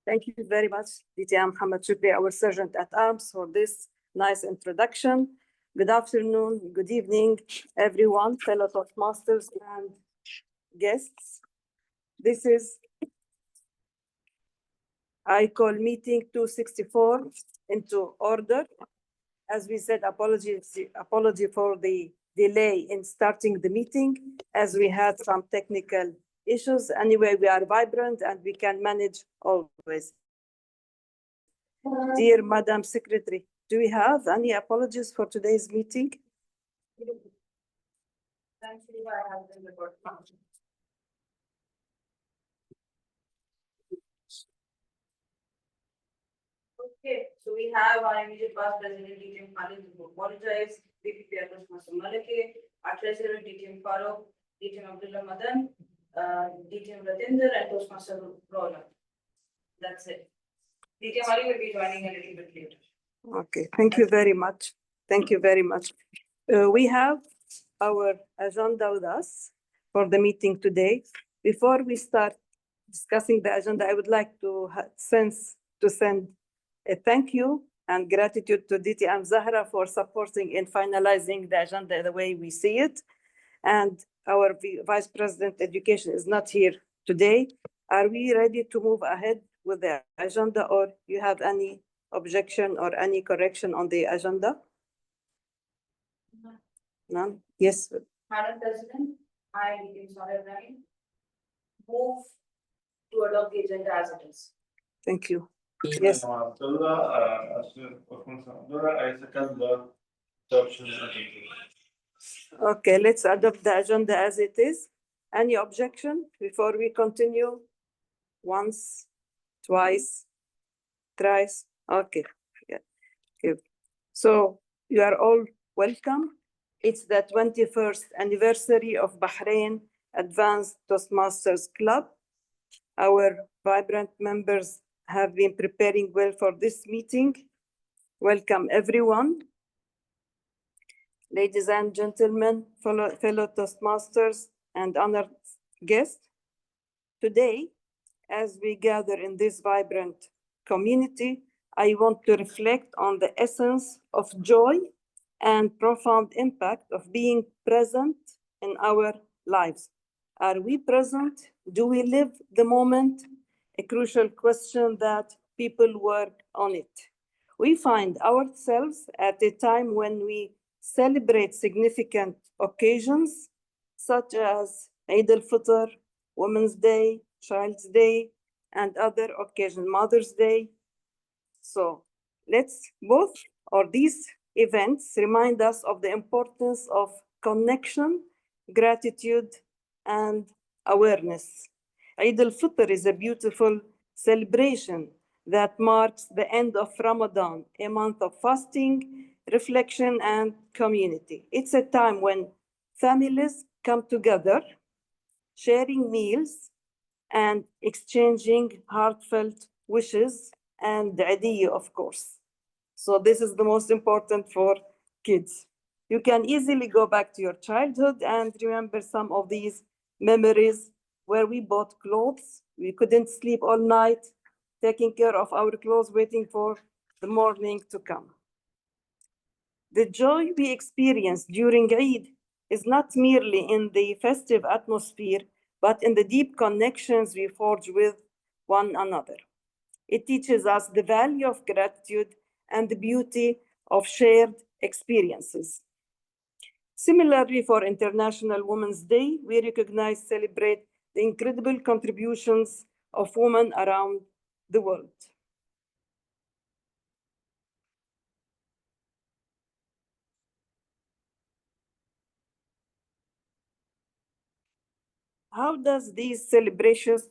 Thank you very much, DTA Mohammed Shukri, our Sergeant at Arms, for this nice introduction. Good afternoon, good evening, everyone, fellow Toastmasters and guests. This is, I call meeting 264 into order. As we said, apology for the delay in starting the meeting, as we had some technical issues. Anyway, we are vibrant and we can manage always. Dear Madam Secretary, do we have any apologies for today's meeting? Okay, so we have our immediate past president, DTM Khalid, who apologized, DPP Toastmaster Malake, our treasurer, DTM Farooq, DTM Abdullah Madan, DTM Ratinder, and Toastmaster Rola. That's it. DTM Ali will be joining a little bit later. Okay, thank you very much. Thank you very much. We have our agenda with us for the meeting today. Before we start discussing the agenda, I would like to send a thank you and gratitude to DTM Zahra for supporting in finalizing the agenda the way we see it. And our Vice President Education is not here today. Are we ready to move ahead with the agenda, or you have any objection or any correction on the agenda? None? Yes. Madam President, I, DTM Saleh Ibrahim, move to adopt the agenda as it is. Thank you. Yes. I second the adoption. Okay, let's adopt the agenda as it is. Any objection before we continue? Once, twice, thrice? Okay. Yeah. Okay. So you are all welcome. It's the 21st anniversary of Bahrain Advanced Toastmasters Club. Our vibrant members have been preparing well for this meeting. Welcome, everyone. Ladies and gentlemen, fellow Toastmasters and honored guests, today, as we gather in this vibrant community, I want to reflect on the essence of joy and profound impact of being present in our lives. Are we present? Do we live the moment? A crucial question that people work on it. We find ourselves at a time when we celebrate significant occasions such as Eid al-Fitr, Women's Day, Child's Day, and other occasions, Mother's Day. So these events remind us of the importance of connection, gratitude, and awareness. Eid al-Fitr is a beautiful celebration that marks the end of Ramadan, a month of fasting, reflection, and community. It's a time when families come together, sharing meals and exchanging heartfelt wishes and Eidiyya, of course. So this is the most important for kids. You can easily go back to your childhood and remember some of these memories where we bought clothes. We couldn't sleep all night, taking care of our clothes, waiting for the morning to come. The joy we experience during Eid is not merely in the festive atmosphere, but in the deep connections we forge with one another. It teaches us the value of gratitude and the beauty of shared experiences. Similarly, for International Women's Day, we recognize, celebrate the incredible contributions of women around the world. How does these celebrations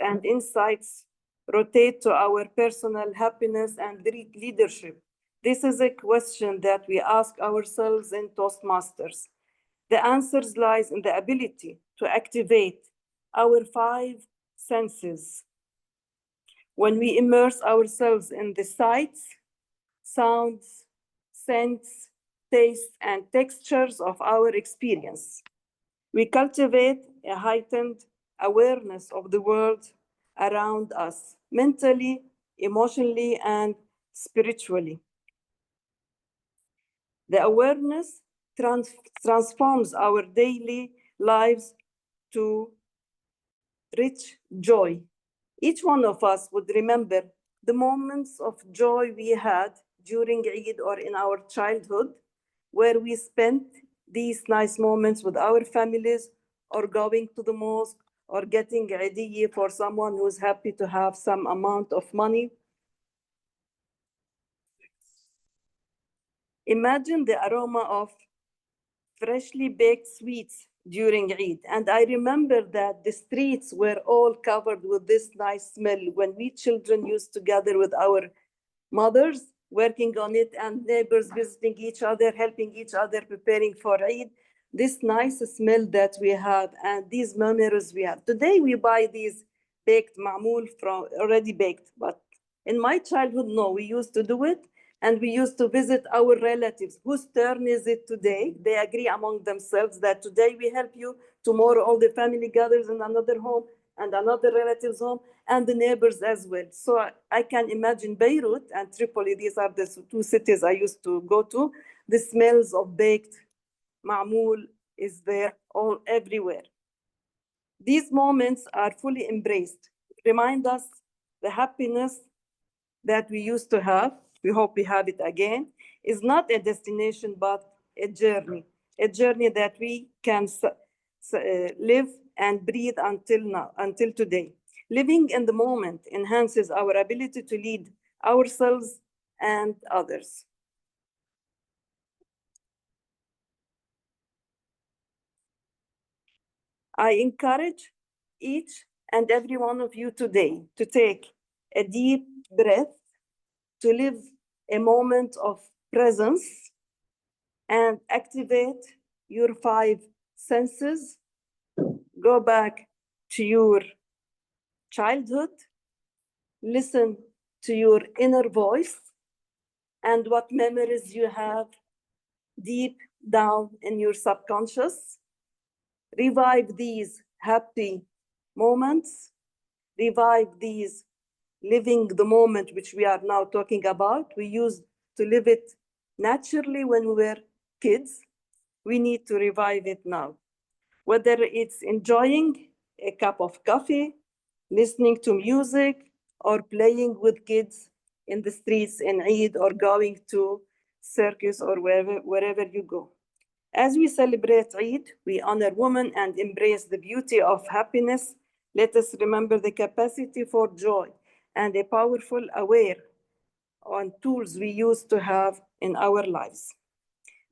and insights rotate to our personal happiness and leadership? This is a question that we ask ourselves in Toastmasters. The answer lies in the ability to activate our 5 senses. When we immerse ourselves in the sights, sounds, scents, tastes, and textures of our experience, we cultivate a heightened awareness of the world around us, mentally, emotionally, and spiritually. The awareness transforms our daily lives to rich joy. Each one of us would remember the moments of joy we had during Eid or in our childhood, where we spent these nice moments with our families, or going to the mosque, or getting Eidiyah for someone who's happy to have some amount of money. Imagine the aroma of freshly baked sweets during Eid. And I remember that the streets were all covered with this nice smell when we children used to gather with our mothers, working on it, and neighbors visiting each other, helping each other, preparing for Eid. This nice smell that we have and these memories we have. Today we buy these baked ma'moul from already baked, but in my childhood, no, we used to do it. And we used to visit our relatives. Whose turn is it today? They agree among themselves that today we help you, tomorrow all the family gathers in another home and another relative's home, and the neighbors as well. So I can imagine Beirut and Tripoli, these are the two cities I used to go to. The smells of baked ma'moul is there all everywhere. These moments are fully embraced, remind us the happiness that we used to have, we hope we have it again, is not a destination, but a journey that we can live and breathe until now, until today. Living in the moment enhances our ability to lead ourselves and others. I encourage each and every one of you today to take a deep breath, to live a moment of presence and activate your 5 senses. Go back to your childhood, listen to your inner voice and what memories you have deep down in your subconscious. Revive these happy moments, revive these living the moment which we are now talking about. We used to live it naturally when we were kids. We need to revive it now. Whether it's enjoying a cup of coffee, listening to music, or playing with kids in the streets in Eid, or going to circus or wherever you go. As we celebrate Eid, we honor women and embrace the beauty of happiness. Let us remember the capacity for joy and a powerful aware on tools we used to have in our lives.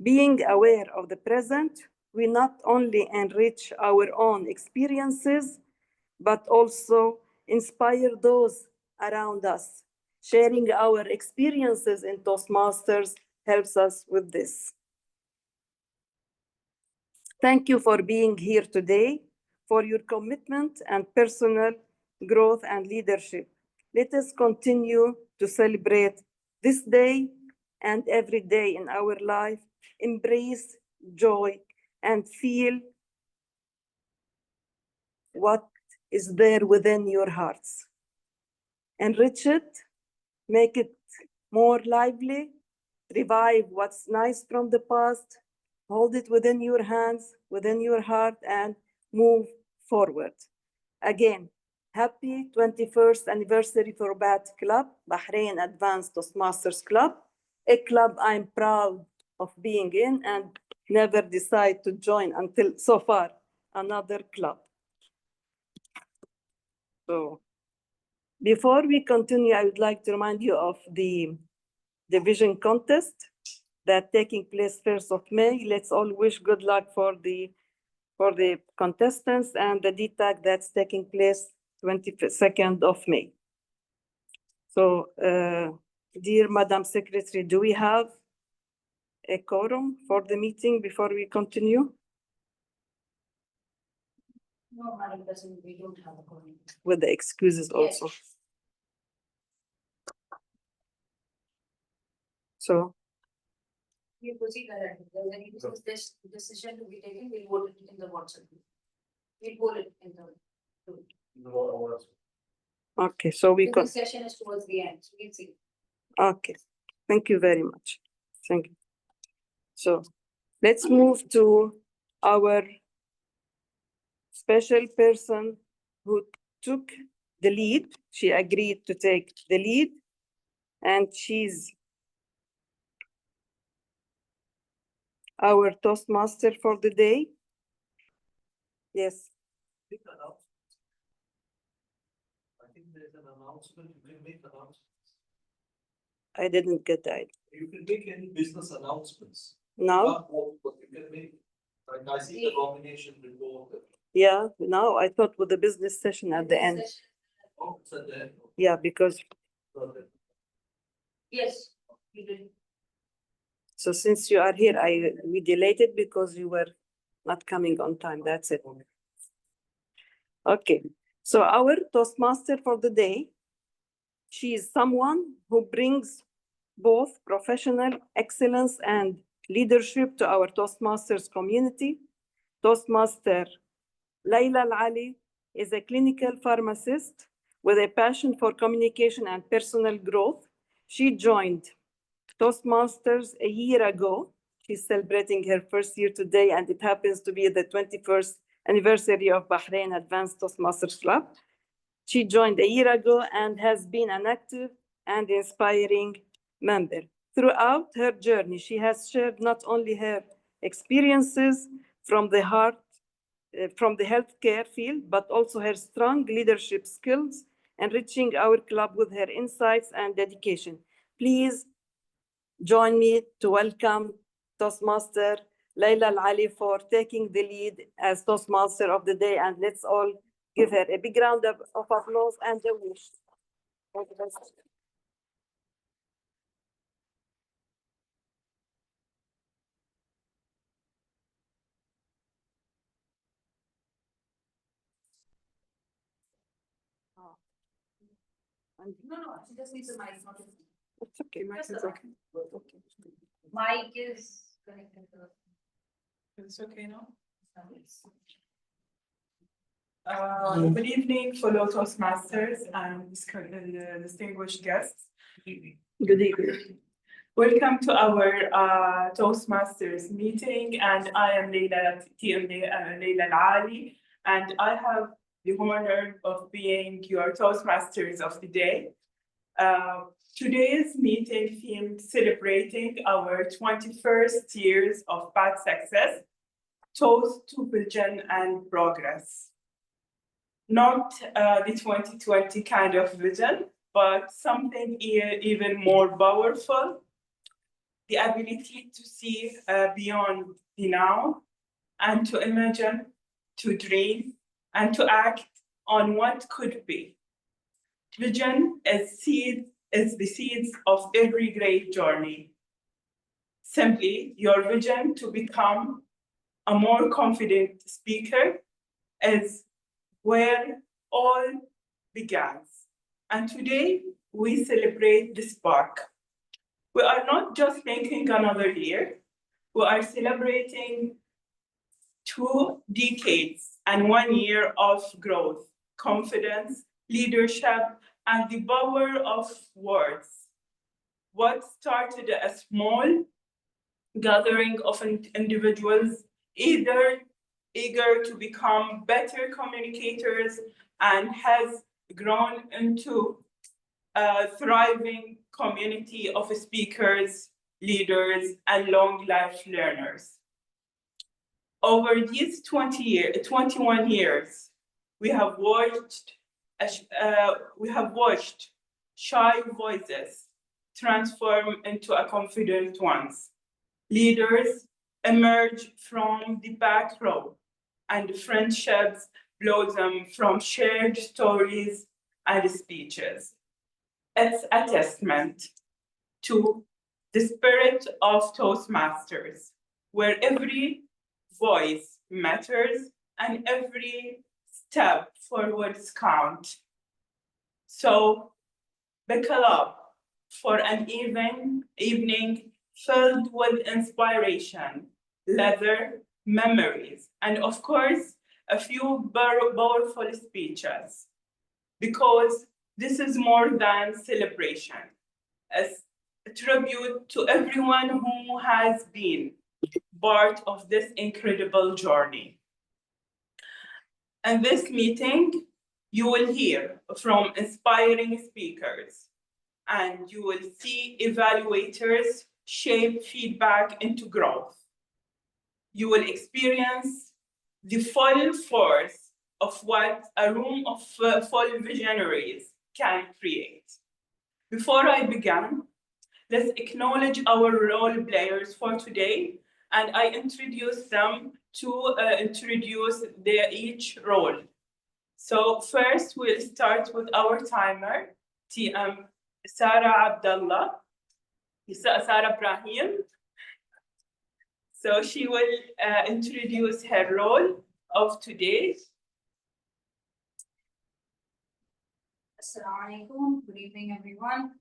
Being aware of the present, we not only enrich our own experiences, but also inspire those around us. Sharing our experiences in Toastmasters helps us with this. Thank you for being here today, for your commitment and personal growth and leadership. Let us continue to celebrate this day and every day in our life, embrace joy and feel what is there within your hearts. Enrich it, make it more lively, revive what's nice from the past, hold it within your hands, within your heart, and move forward. Again, happy 21st anniversary for BAT Club, Bahrain Advanced Toastmasters Club, a club I'm proud of being in and never decide to join until so far, another club. So before we continue, I would like to remind you of the division contest that taking place 1st of May. Let's all wish good luck for the contestants and the DTAC that's taking place 22nd of May. So, dear Madam Secretary, do we have a quorum for the meeting before we continue? No, Madam President, we don't have a quorum. With the excuses Yes. also. So, We proceed ahead. If there's any this decision to be taken, we'll vote it in the WhatsApp group. We'll vote it in the. No, Okay, so we Because could, the session is towards the end, so we can see. okay, thank you very much. Thank you. So let's move to our special person who took the lead. She agreed to take the lead, and she's our Toastmaster for the day. Yes, Big announcement. I think there's an announcement, you can make announcements. I didn't get that. You can make any business announcements. Now, Not all, but you can make, like I see the nomination report. yeah, now I thought with the business session at the end. Oh, it's at the end. Yeah, because, Yes, you did. so since you are here, we delayed it because you were not coming on time. That's it. Okay, so our Toastmaster for the day, she is someone who brings both professional excellence and leadership to our Toastmasters community. Toastmaster Layla Al-Ali is a clinical pharmacist with a passion for communication and personal growth. She joined Toastmasters a year ago. She's celebrating her first year today, and it happens to be the 21st anniversary of Bahrain Advanced Toastmasters Club. She joined a year ago and has been an active and inspiring member. Throughout her journey, she has shared not only her experiences from the healthcare field, but also her strong leadership skills, enriching our club with her insights and dedication. Please join me to welcome Toastmaster Layla Al-Ali for taking the lead as Toastmaster of the day, and let's all give her a big round of applause and a wish. For the best. No, she just needs a mic, not a. It's okay, Max, Just it's a okay. Okay. Mic is connected to the. It's okay now. Good evening, fellow Toastmasters and distinguished guests. Good evening. Welcome to our Toastmasters meeting, and I am Layla Al-Ali, and I have the honor of being your Toastmasters of the day. Today's meeting themed celebrating our 21st years of path success, toast to vision and progress. Not the 2020 kind of vision, but something even more powerful, the ability to see beyond the now and to imagine, to dream, and to act on what could be. Vision is the seeds of every great journey. Simply, your vision to become a more confident speaker is where all begins. And today, we celebrate the spark. We are not just thinking another year, we are celebrating 2 decades and 1 year of growth, confidence, leadership, and the power of words. What started a small gathering of individuals either eager to become better communicators and has grown into a thriving community of speakers, leaders, and long life learners. Over these 21 years, we have watched shy voices transform into a confident ones. Leaders emerge from the back row, and friendships blossom from shared stories and speeches. It's a testament to the spirit of Toastmasters, where every voice matters and every step forwards count. So buckle up for an evening filled with inspiration, leather, memories, and of course, a few powerful speeches. Because This is more than celebration, as a tribute to everyone who has been part of this incredible journey. In this meeting, you will hear from inspiring speakers, and you will see evaluators shape feedback into growth. You will experience the full force of what a room of full visionaries can create. Before I begin, let's acknowledge our role players for today, and I introduce them to introduce their each role. So first, we'll start with our timer, TM Sarah Abdullah, Sarah Ibrahim. So she will introduce her role of today. Assalamu alaikum. Good evening, everyone.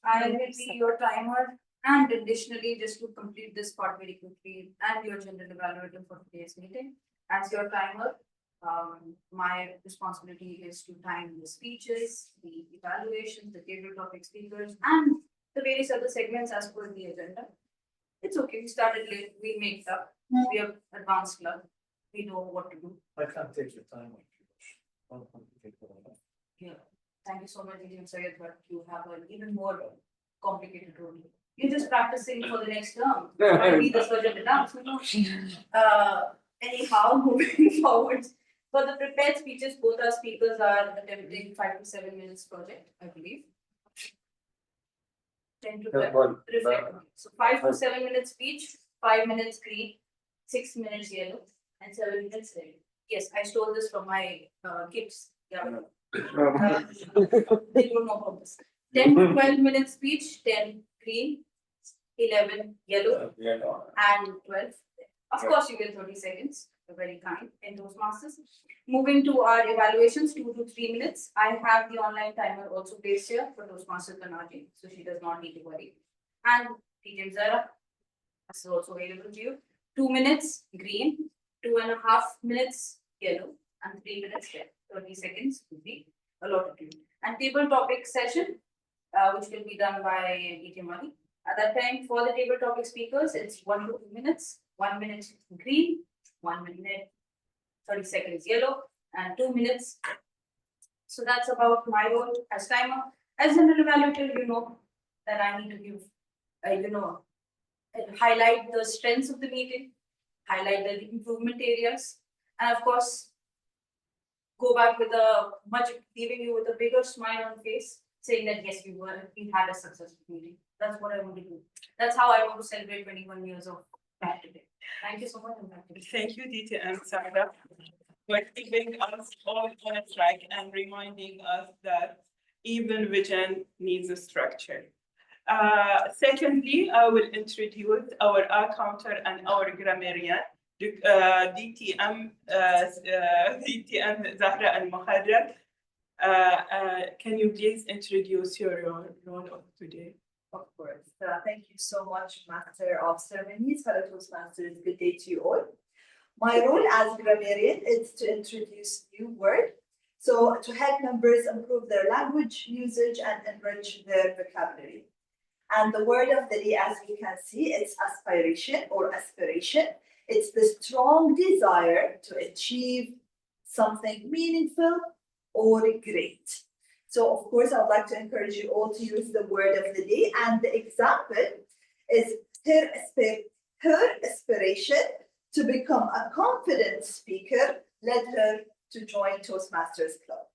I will be your timer, and additionally, just to complete this part very quickly, and your general evaluator for today's meeting. As your timer, my responsibility is to time the speeches, the evaluations, the table topic speakers, and the various other segments as per the agenda. It's okay, we started late, we make it up. We have advanced club, we know what to do. I can't take your time if you wish. Don't complicate it all. Yeah, thank you so much, Ajit Syed, but you have an even more complicated role. You're just practicing for the next term. Might be the budget announcement. Anyhow, moving forward, for the prepared speeches, both our speakers are attempting 5 to 7 minutes project, I believe. 10 to 12. Reflect. So 5 to 7 minutes speech, 5 minutes green, 6 minutes yellow, and 7 minutes red. Yes, I stole this from my kids. Yeah. They don't know about this. 10 to 12 minutes speech, 10 green, 11 yellow, and 12. Of course, you get 30 seconds. You're very kind in Toastmasters. Moving to our evaluations, 2 to 3 minutes. I have the online timer also placed here for Toastmasters Kanaji, so she does not need to worry. And TM Zara, this is also available to you. 2 minutes green, 2.5 minutes yellow, and 3 minutes red. 30 seconds would be allotted to you. And table topic session, which will be done by DT Mali. At that time, for the table topic speakers, it's 1 to 2 minutes, 1 minute green, 1 minute, 30 seconds yellow, and 2 minutes. So that's about my role as timer. As general evaluator, you know that I need to give, highlight the strengths of the meeting, highlight the improvement areas, and of course, go back with leaving you with a bigger smile on face, saying that yes, we had a successful meeting. That's what I want to do. That's how I want to celebrate 21 years of that today. Thank you so much. Thank you, Dita and Sarah, for keeping us all on a track and reminding us that even vision needs a structure. Secondly, I will introduce our counter and our grammarian, DTM Zahra Al-Muharrar. Can you please introduce your role of today? Of course. Thank you so much, Master of Ceremonies, fellow Toastmasters. Good day to you all. My role as grammarian is to introduce new word. So to help members improve their language usage and enrich their vocabulary. And the word of the day, as you can see, it's aspiration or aspiration. It's the strong desire to achieve something meaningful or great. So of course, I would like to encourage you all to use the word of the day. And the example is her aspiration to become a confident speaker led her to join Toastmasters Club.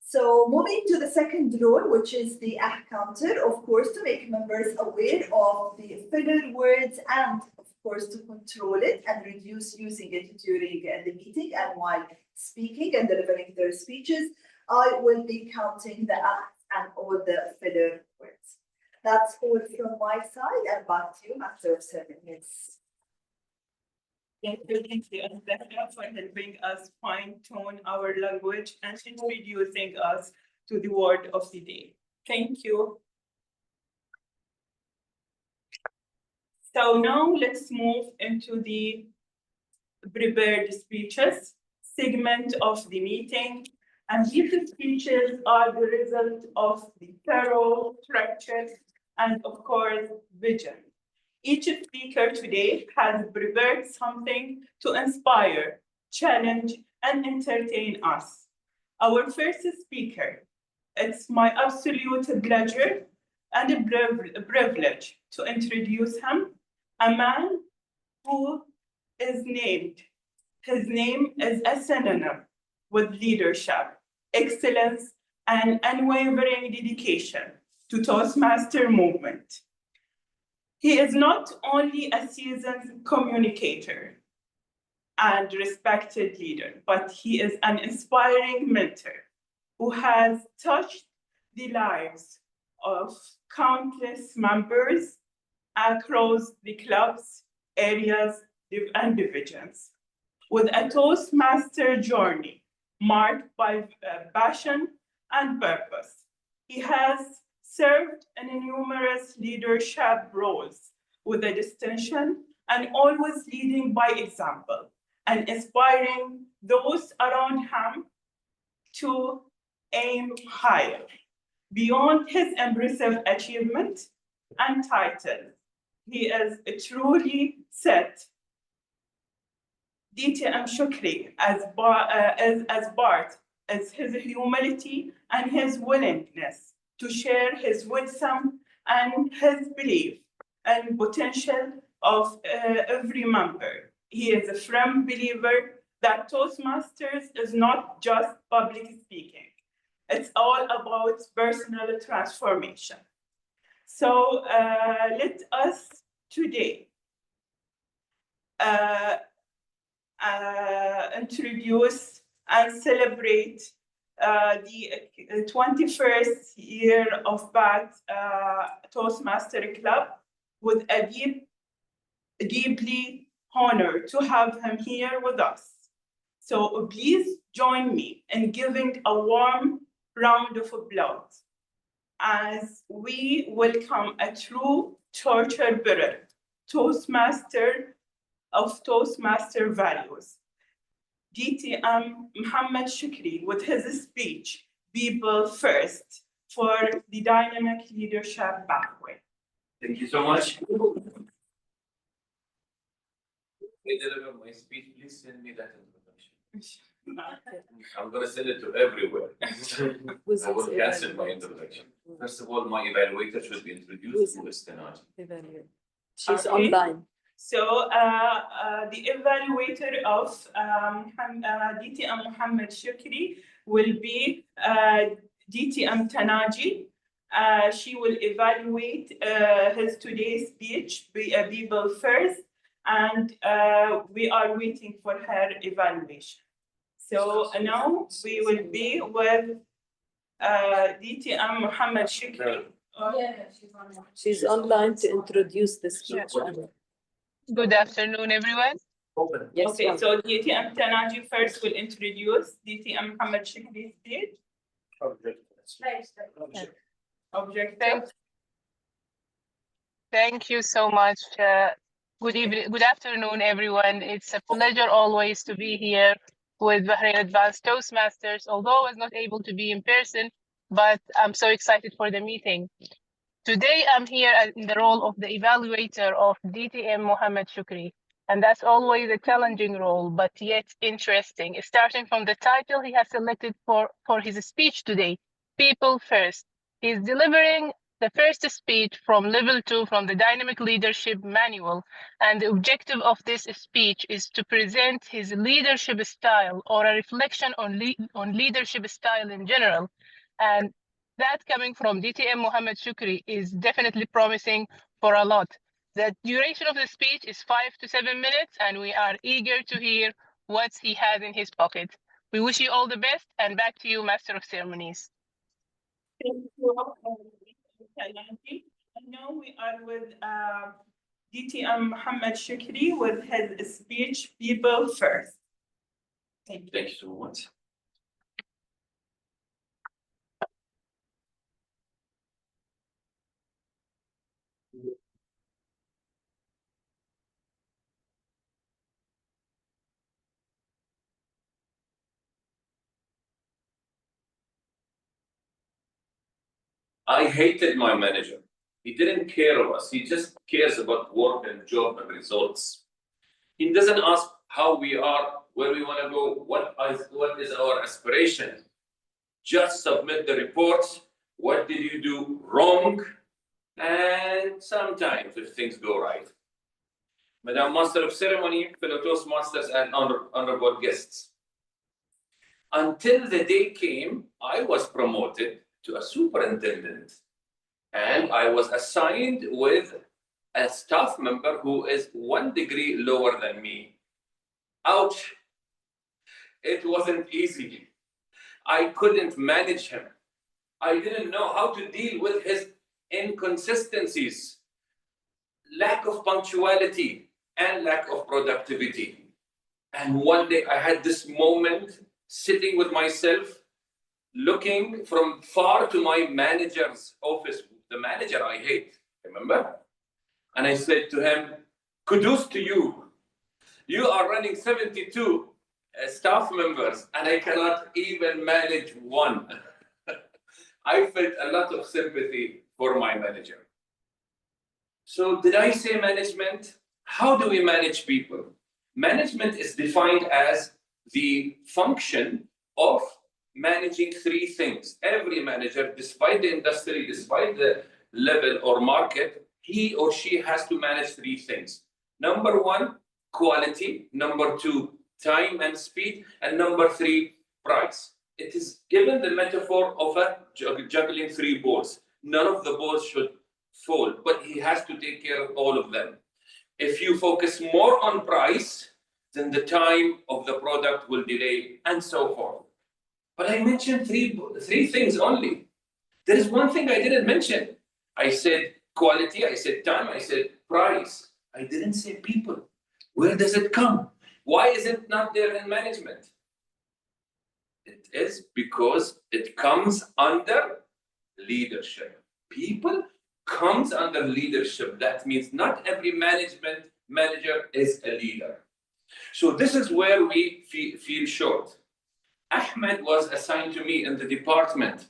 So moving to the second role, which is the counter, of course, to make members aware of the filler words and of course to control it and reduce using it during the meeting and while speaking and delivering their speeches. I will be counting the and all the filler words. That's all from my side, and back to you, Master of Ceremonies. Thank you, and Zahra, for helping us fine-tune our language and introducing us to the word of the day. Thank you. So now let's move into the prepared speeches segment of the meeting. And these speeches are the result of the thorough, structured, and of course, vision. Each speaker today has prepared something to inspire, challenge, and entertain us. Our first speaker, it's my absolute pleasure and a privilege to introduce him, a man who is named. His name is a synonym with leadership, excellence, and unwavering dedication to Toastmaster movement. He is not only a seasoned communicator and respected leader, but he is an inspiring mentor who has touched the lives of countless members across the clubs, areas, and divisions. With a Toastmaster journey marked by passion and purpose, he has served in numerous leadership roles with a distinction and always leading by example and inspiring those around him to aim higher. Beyond his impressive achievement and title, he is truly set DTM Shukri as part as his humility and his willingness to share his wisdom and his belief and potential of every member. He is a firm believer that Toastmasters is not just public speaking. It's all about personal transformation. So let us today introduce and celebrate the 21st year of Bath Toastmaster Club with a deeply honored to have him here with us. So please join me in giving a warm round of applause as we welcome a true torture-bearer, Toastmaster of Toastmaster values, DTM Muhammad Shukri, with his speech, People First, for the dynamic leadership pathway. Thank you so much. I deliver my speech, please send me that introduction. I'm gonna send it to everywhere. I will cancel my introduction. First of all, my evaluator should be introduced to Istenaji. She's Okay. online. So the evaluator of DTM Muhammad Shukri will be DTM Tanaji. She will evaluate his today's speech, People First, and we are waiting for her evaluation. So now we will be with DTM Muhammad Shukri. She's online to introduce the speech. Good afternoon, everyone. Yes, Okay, ma'am. so DTM Tanaji first will introduce DTM Muhammad Shukri's speech. Objective. Thank you so much. Good evening, good afternoon, everyone. It's a pleasure always to be here with Bahrain Advanced Toastmasters, although I was not able to be in person, but I'm so excited for the meeting. Today, I'm here in the role of the evaluator of DTM Muhammad Shukri, and that's always a challenging role, but yet interesting. Starting from the title he has selected for his speech today, People First. He's delivering the first speech from level 2 from the Dynamic Leadership Manual, and the objective of this speech is to present his leadership style or a reflection on leadership style in general. And that coming from DTM Muhammad Shukri is definitely promising for a lot. The duration of the speech is 5 to 7 minutes, and we are eager to hear what he has in his pocket. We wish you all the best, and back to you, Master of Ceremonies. Thank you, Tanaji. And now we are with DTM Muhammad Shukri with his speech, People First. Thank you. Thank you so much. I hated my manager. He didn't care of us. He just cares about work and job and results. He doesn't ask how we are, where we want to go, what is our aspiration. Just submit the reports. What did you do wrong? And sometimes if things go right. Madam Master of Ceremony, fellow Toastmasters, and honorable guests. Until the day came, I was promoted to a superintendent. And I was assigned with a staff member who is 1 degree lower than me. Ouch. It wasn't easy. I couldn't manage him. I didn't know how to deal with his inconsistencies, lack of punctuality, and lack of productivity. And one day I had this moment sitting with myself, looking from far to my manager's office, the manager I hate, remember? And I said to him, kudos to you. You are running 72 staff members and I cannot even manage one. I felt a lot of sympathy for my manager. So did I say management? How do we manage people? Management is defined as the function of managing 3 things. Every manager, despite the industry, despite the level or market, he or she has to manage 3 things. Number 1, quality. Number 2, time and speed. And number 3, price. It is given the metaphor of a juggling 3 balls. None of the balls should fall, but he has to take care of all of them. If you focus more on price, then the time of the product will delay and so forth. But I mentioned three things only. There is one thing I didn't mention. I said quality, I said time, I said price. I didn't say people. Where does it come? Why is it not there in management? It is because it comes under leadership. People comes under leadership. That means not every manager is a leader. So this is where we feel short. Ahmed was assigned to me in the department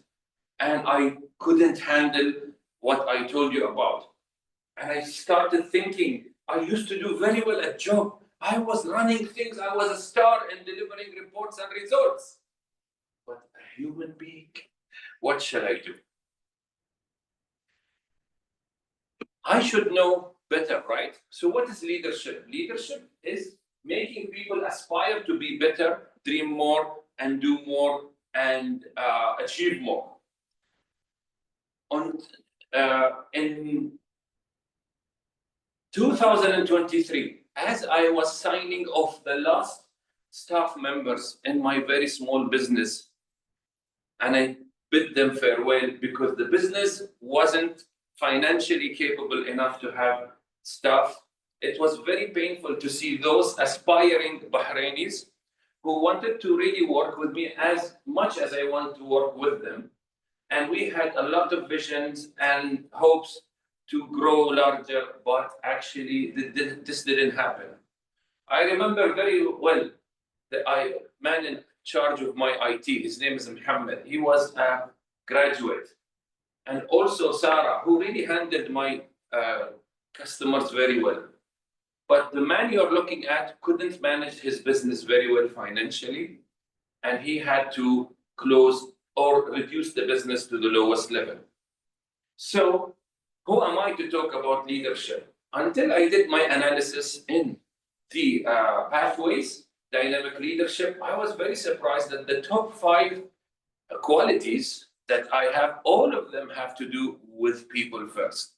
and I couldn't handle what I told you about. And I started thinking, I used to do very well at job. I was running things. I was a star in delivering reports and results. But a human being, what shall I do? I should know better, right? So what is leadership? Leadership is making people aspire to be better, dream more, and do more, and achieve more. In 2023, as I was signing off the last staff members in my very small business, and I bid them farewell because the business wasn't financially capable enough to have staff. It was very painful to see those aspiring Bahrainis who wanted to really work with me as much as I want to work with them. And we had a lot of visions and hopes to grow larger, but actually this didn't happen. I remember very well the man in charge of my IT, his name is Muhammad. He was a graduate. And also Sarah, who really handled my customers very well. But the man you're looking at couldn't manage his business very well financially, and he had to close or reduce the business to the lowest level. So who am I to talk about leadership? Until I did my analysis in the pathways, dynamic leadership, I was very surprised that the top 5 qualities that I have, all of them have to do with people first.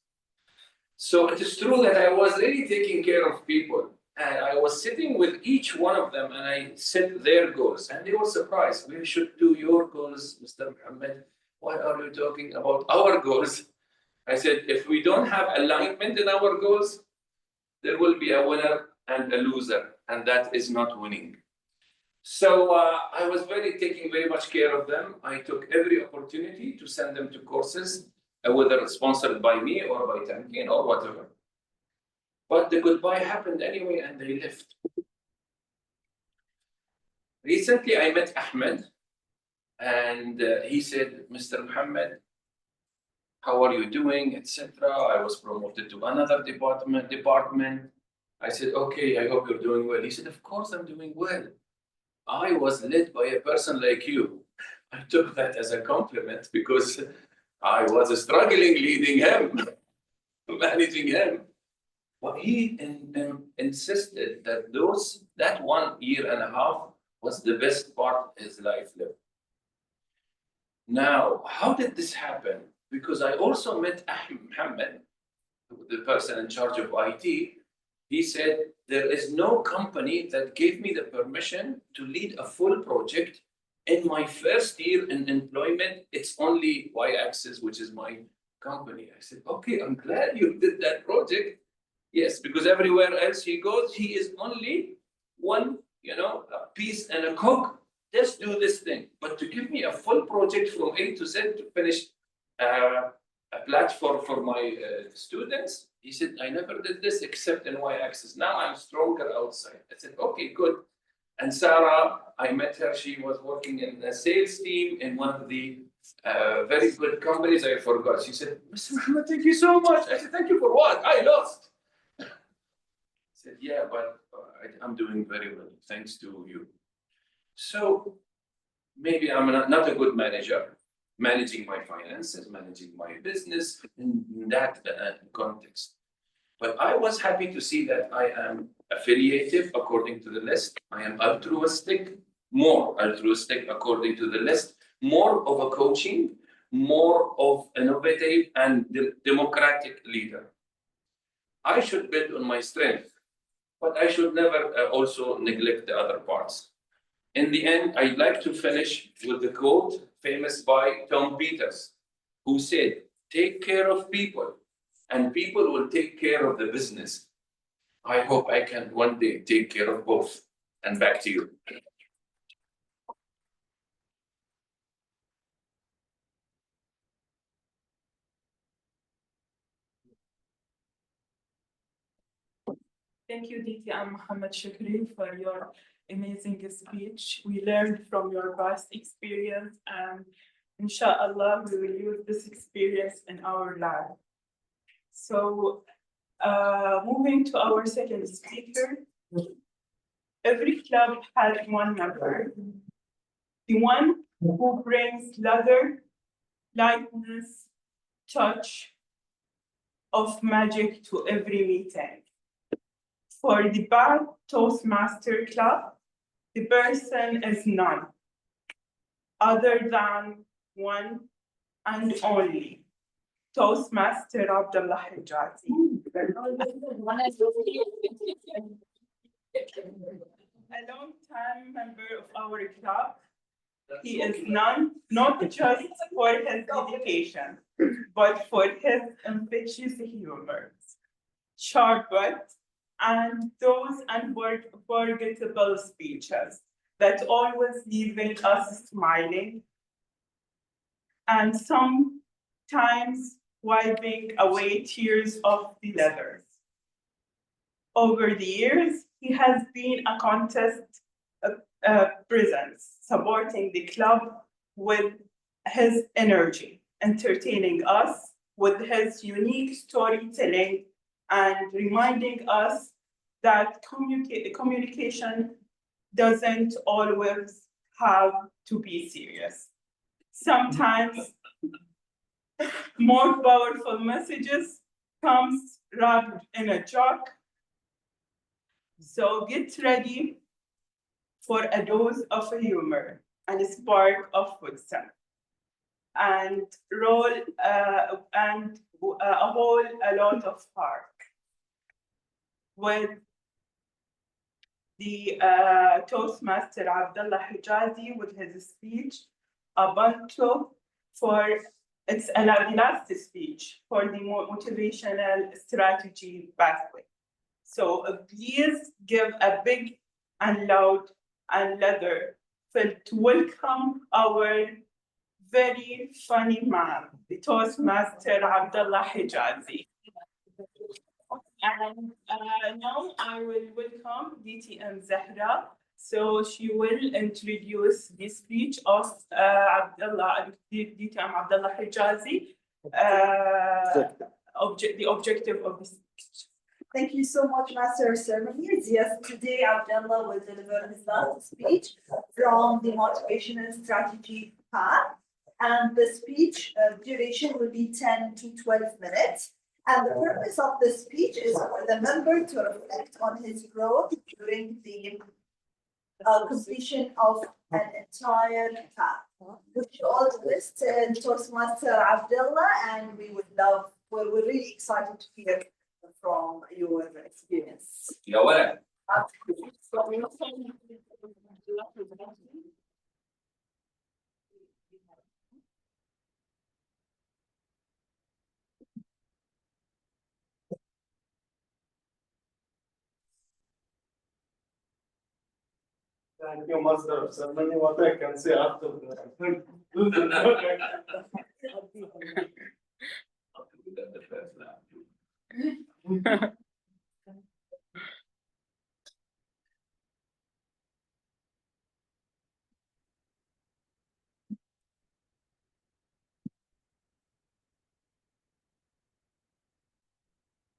So it is true that I was really taking care of people and I was sitting with each one of them and I set their goals and they were surprised. We should do your goals, Mr. Muhammad. Why are you talking about our goals? I said, if we don't have alignment in our goals, there will be a winner and a loser, and that is not winning. So I was taking very much care of them. I took every opportunity to send them to courses, whether sponsored by me or by Tamkeen or whatever. But the goodbye happened anyway, and they left. Recently, I met Ahmed, and he said, Mr. Muhammad, how are you doing, etc. I was promoted to another department. I said, okay, I hope you're doing well. He said, of course I'm doing well. I was led by a person like you. I took that as a compliment because I was struggling leading him, managing him. But he insisted that that 1.5 years was the best part of his life lived. Now, how did this happen? Because I also met Mohammed, the person in charge of IT. He said, there is no company that gave me the permission to lead a full project. In my first year in employment, it's only Y-Axis, which is my company. I said, okay, I'm glad you did that project. Yes, because everywhere else he goes, he is only one, a piece and a cook. Just do this thing. But to give me a full project from A to Z to finish a platform for my students, he said, I never did this except in Y-Axis. Now I'm stronger outside. I said, okay, good. And Sarah, I met her. She was working in the sales team in one of the very good companies. I forgot. She said, Mr. Muhammad, thank you so much. I said, thank you for what? I lost. I said, yeah, but I'm doing very well, thanks to you. So maybe I'm not a good manager, managing my finances, managing my business in that context. But I was happy to see that I am affiliative according to the list. I am altruistic, more altruistic according to the list, more of a coaching, more of innovative and democratic leader. I should build on my strength, but I should never also neglect the other parts. In the end, I'd like to finish with the quote famous by Tom Peters, who said, take care of people and people will take care of the business. I hope I can one day take care of both. And back to you. Thank you, DT and Mohammed Shukri, for your amazing speech. We learned from your vast experience, and inshallah, we will use this experience in our life. So, moving to our second speaker, every club has one member, the one who brings leather, lightness, touch of magic to every meeting. For the Bar Toastmaster Club, the person is none other than one and only Toastmaster Abdullah Hijazi. A long-time member of our club, he is none not just for his dedication, but for his infectious humor, sharp wit, and those unforgettable speeches that always leaving us smiling and sometimes wiping away tears of the leathers. Over the years, he has been a contest presence, supporting the club with his energy, entertaining us with his unique storytelling, and reminding us that communication doesn't always have to be serious. Sometimes more powerful messages comes wrapped in a joke. So get ready for a dose of humor and a spark of wisdom, and a lot of heart with the Toastmaster Abdullah Hijazi with his speech, Ubuntu, for it's the last speech for the motivational strategy pathway. So please give a big and loud and leather-filled welcome our very funny man, the Toastmaster Abdullah Hijazi. And now I will welcome DTM Zahra. So she will introduce the speech of DTM Abdullah Hijazi the objective of this. Thank you so much, Master of Ceremonies. Yes, today Abdullah will deliver his last speech from the motivational strategy path. And the speech duration will be 10 to 12 minutes. And the purpose of the speech is for the member to reflect on his growth during the completion of an entire path. Wish you all the best, Toastmaster Abdullah, and we're really excited to hear from your experience. يا ولد. Thank you, Master of Ceremony. What I can say after that.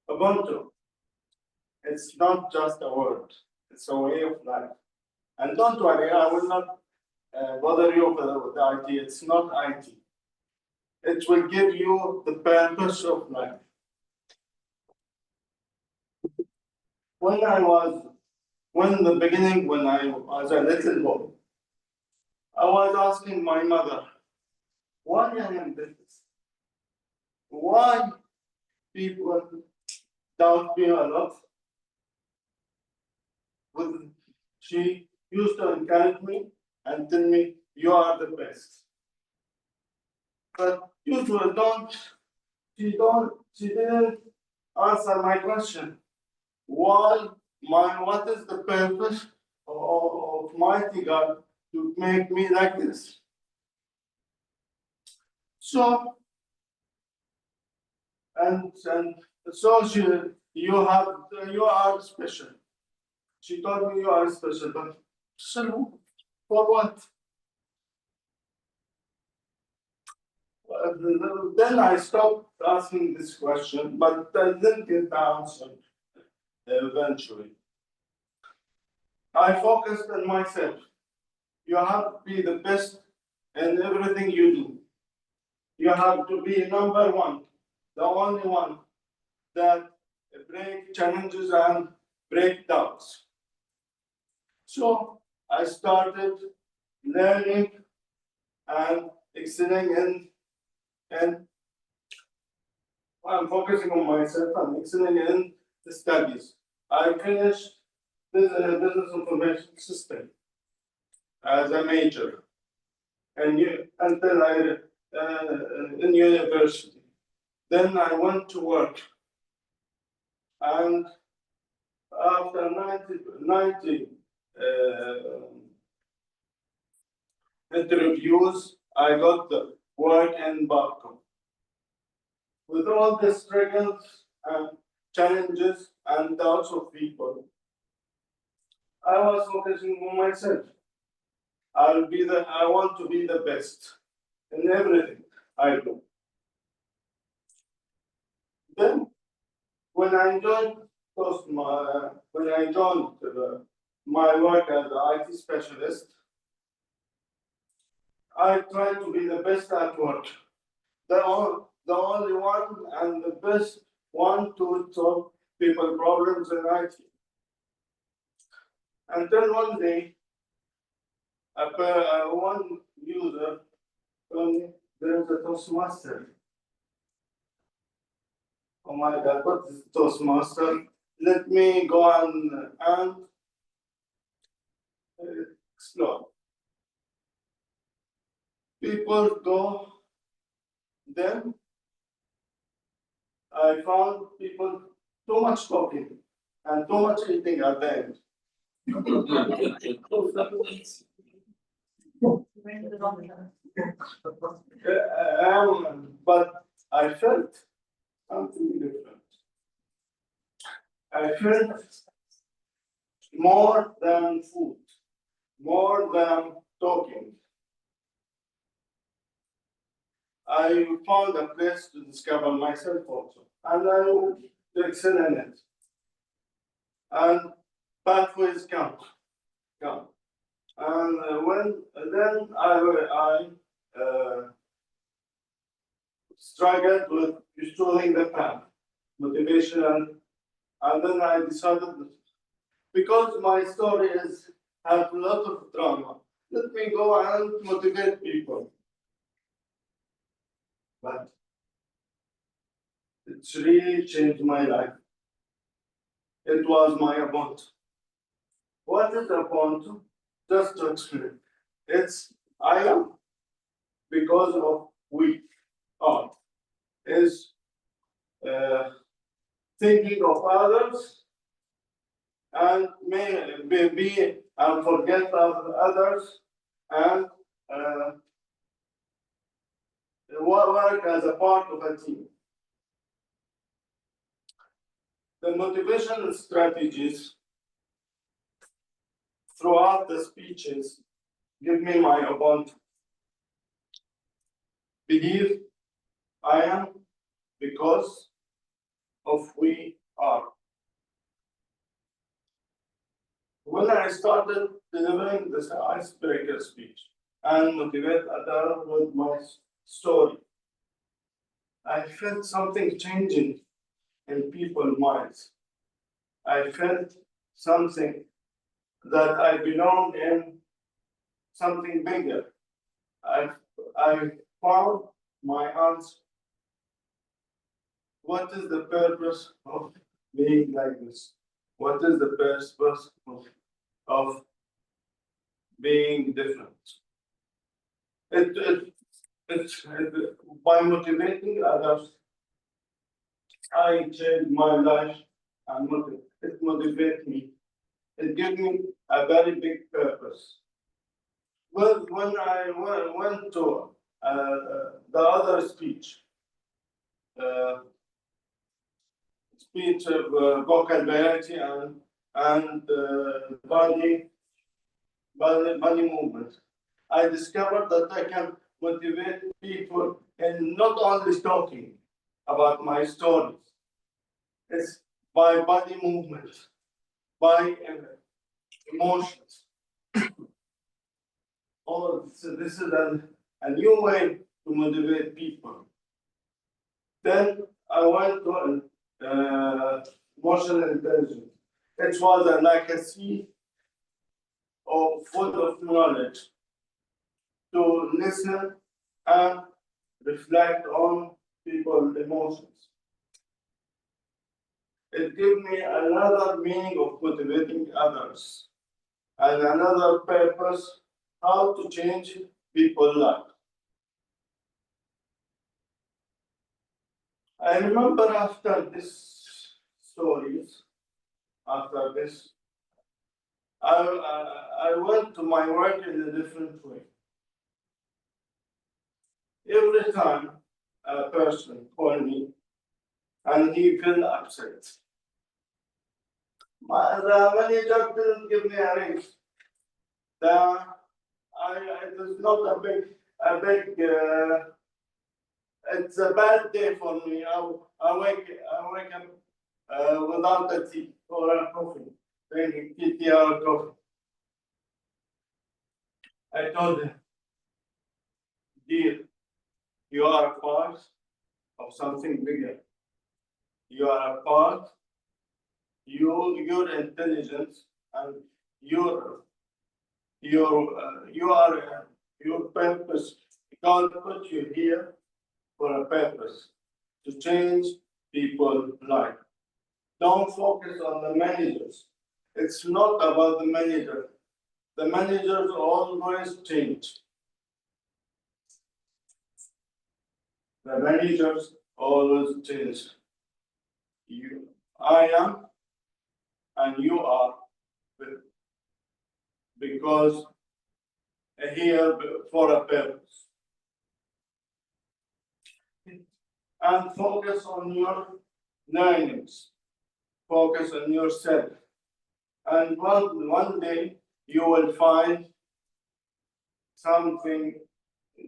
Ubuntu. It's not just a word, it's a way of life. And don't worry, I will not bother you with the IT. It's not IT. It will give you the purpose of life. When I was a little boy, I was asking my mother, why I am this? Why people doubt me a lot? She used to encourage me and tell me, you are the best. But usually she didn't answer my question. What is the purpose of mighty God to make me like this? So, you are special. She told me you are special, but special for what? Then I stopped asking this question, but I didn't get the answer eventually. I focused on myself. You have to be the best in everything you do. You have to be number one, the only one that break challenges and break doubts. So I started learning and excelling and I'm focusing on myself and excelling in the studies. I finished business information system as a major, until I in university. Then I went to work, and after 90 interviews, I got the work in Barco. With all the struggles and challenges and doubts of people, I was focusing on myself. I want to be the best in everything I do. Then, when I joined my work as an IT specialist, I tried to be the best at work. The only one and the best one to solve people problems in IT. Until one day, one user told me there is a Toastmaster. Oh my God, what is Toastmaster? Let me go and explore. People go, then I found people too much talking and too much eating at the end. But I felt something different. I felt more than food, more than talking. I found a place to discover myself also, and I will excel in it. And pathways come. And then I struggled with installing the path, motivation, and then I decided because my story has a lot of drama, let me go and motivate people. But it's really changed my life. It was my Ubuntu. What is Ubuntu? Just to explain, it's I am because of we are is thinking of others and be and forget of others and work as a part of a team. The motivational strategies throughout the speeches give me my Ubuntu. Believe I am because of we are. When I started delivering this icebreaker speech and motivate others with my story, I felt something changing in people's minds. I felt something that I belong in something bigger. I found my answer. What is the purpose of being like this? What is the purpose of being different? By motivating others, I changed my life and it motivates me. It gives me a very big purpose. Well, when I went to the other speech of vocabulary and body movement, I discovered that I can motivate people in not only talking about my stories. It's by body movement, by emotions. Oh, so this is a new way to motivate people. Then I went to emotional intelligence. It was like a sea full of knowledge to listen and reflect on people's emotions. It gave me another meaning of motivating others and another purpose, how to change people's lives. I remember after this stories, after this, I went to my work in a different way. Every time a person called me and he felt upset, the manager didn't give me a raise. It is not a big. It's a bad day for me. I wake up without a tea or a coffee, drinking tea or coffee. I told him, dear, you are a part of something bigger. You are a part. Your intelligence and your purpose. God put you here for a purpose to change people's life. Don't focus on the managers. It's not about the manager. The managers always change. The managers always change. I am, and you are, because here for a purpose. And focus on your learnings. Focus on yourself. And one day you will find something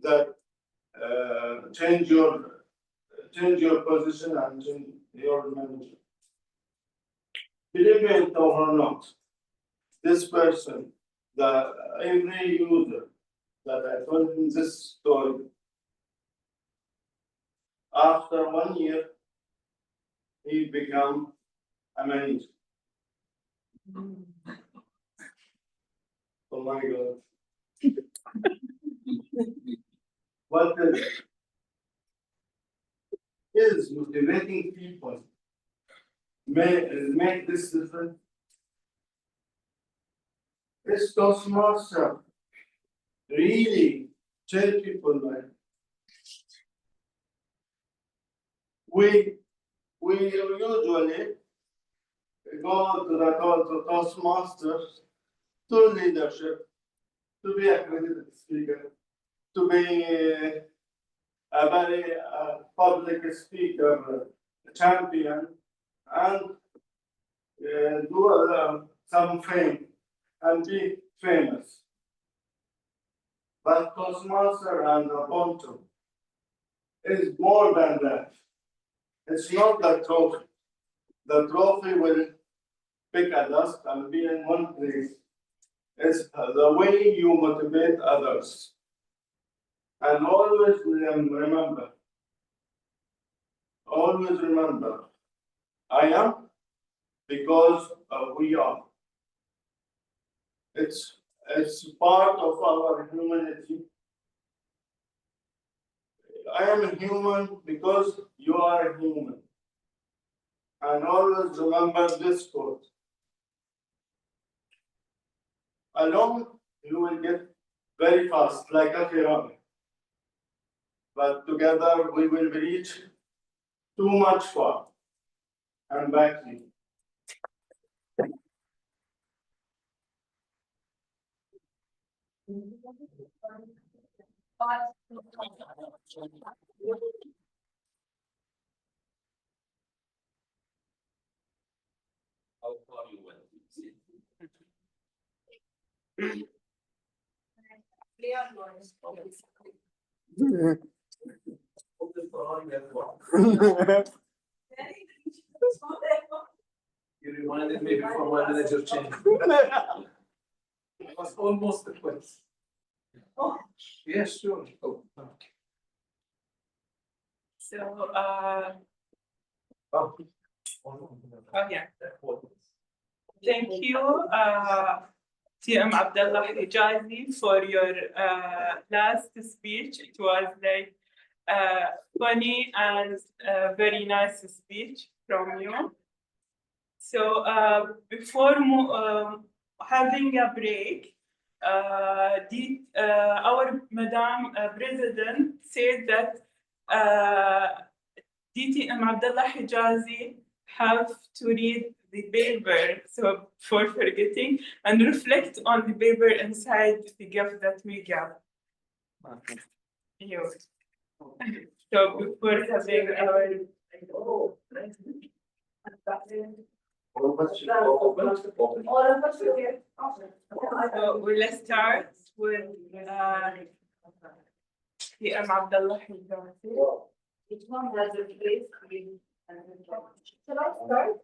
that change your position and change your manager. Believe it or not, this person, every user that I told him this story, after 1 year, he become a manager. Oh my God. What is motivating people make this different? This Toastmaster really change people life. We usually go to the Toastmasters to leadership, to be a accredited speaker, to be a very public speaker champion, and do some fame and be famous. But Toastmaster and Ubuntu is more than that. It's not the trophy. The trophy will pick a dust and be in one place. It's the way you motivate others. And always remember, I am because we are. It's part of our humanity. I am a human because you are a human. And always remember this quote. Alone, you will get very fast, like a Ferrari. But together, we will reach too much far. And back to you. How far you went? You reminded me before my manager changed. It was almost the place. Yes, sure. Oh, okay. So, Yeah. thank you, TM Abdullah Hijazi, for your last speech. It was like funny and very nice speech from you. So before having a break, our Madam President said that DTM Abdullah Hijazi have to read the paper, so for forgetting, and reflect on the paper inside the gift that we gave you. So before having our All of us will get. so we'll start with TM Abdullah Hijazi. Each one has a place. Shall I start?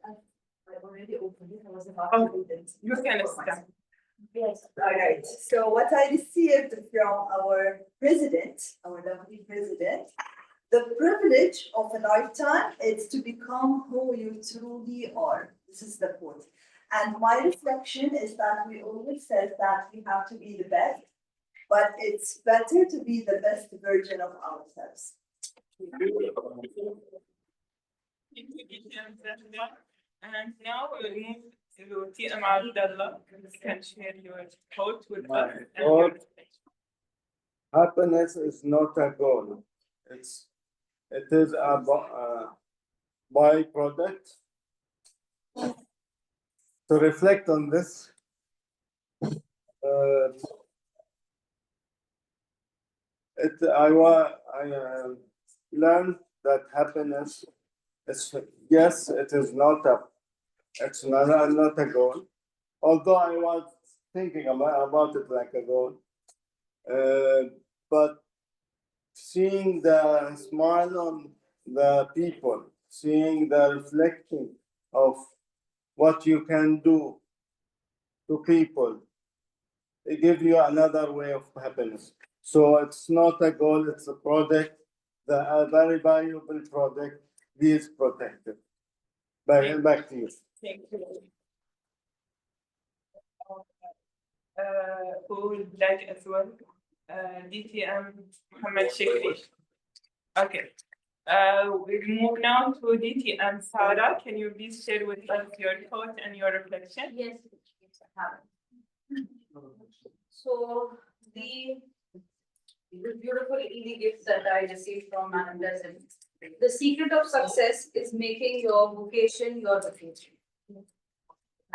I already opened it. I was about to read it. You can start. Yes. All right, so what I received from our president, our lovely president, the privilege of a lifetime is to become who you truly are. This is the quote. And my reflection is that we always said that we have to be the best, but it's better to be the best version of ourselves. And now we'll move to TM Abdullah. You can share your quote with us. and your quote. Happiness is not a goal. It is a byproduct. To reflect on this, I learned that happiness is, yes, it's not a goal. Although I was thinking about it like a goal, but seeing the smile on the people, seeing the reflection of what you can do to people, it gives you another way of happiness. So it's not a goal, it's a product, a very valuable product. Please protect it. Back to you. Thank you. Who would like as well? DTM Mohammed Shikri. Okay. We'll move now to DTM Sara. Can you please share with us your thought and your reflection? Yes. So the beautiful ED gifts that I received from Madam President. The secret of success is making your vocation your vocation.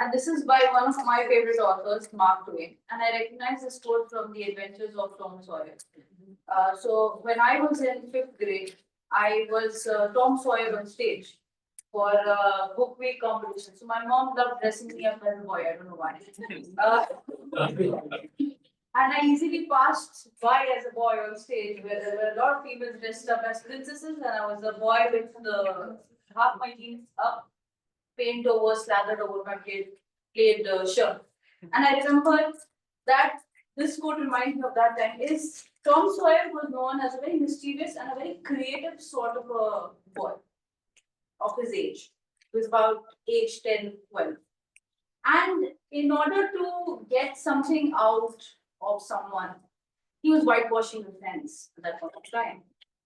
And this is by one of my favorite authors, Mark Twain. And I recognize this quote from The Adventures of Tom Sawyer. So when I was in 5th grade, I was Tom Sawyer on stage for book week competition. So my mom loved dressing me up as a boy. I don't know why. And I easily passed by as a boy on stage where there were a lot of females dressed up as princesses, and I was a boy with the half my jeans up, paint over, slathered over my plaid shirt. And I remember that this quote reminds me of that time is Tom Sawyer was known as a very mischievous and a very creative sort of a boy of his age. He was about age 10, 12. And in order to get something out of someone, he was whitewashing the fence at that point of time.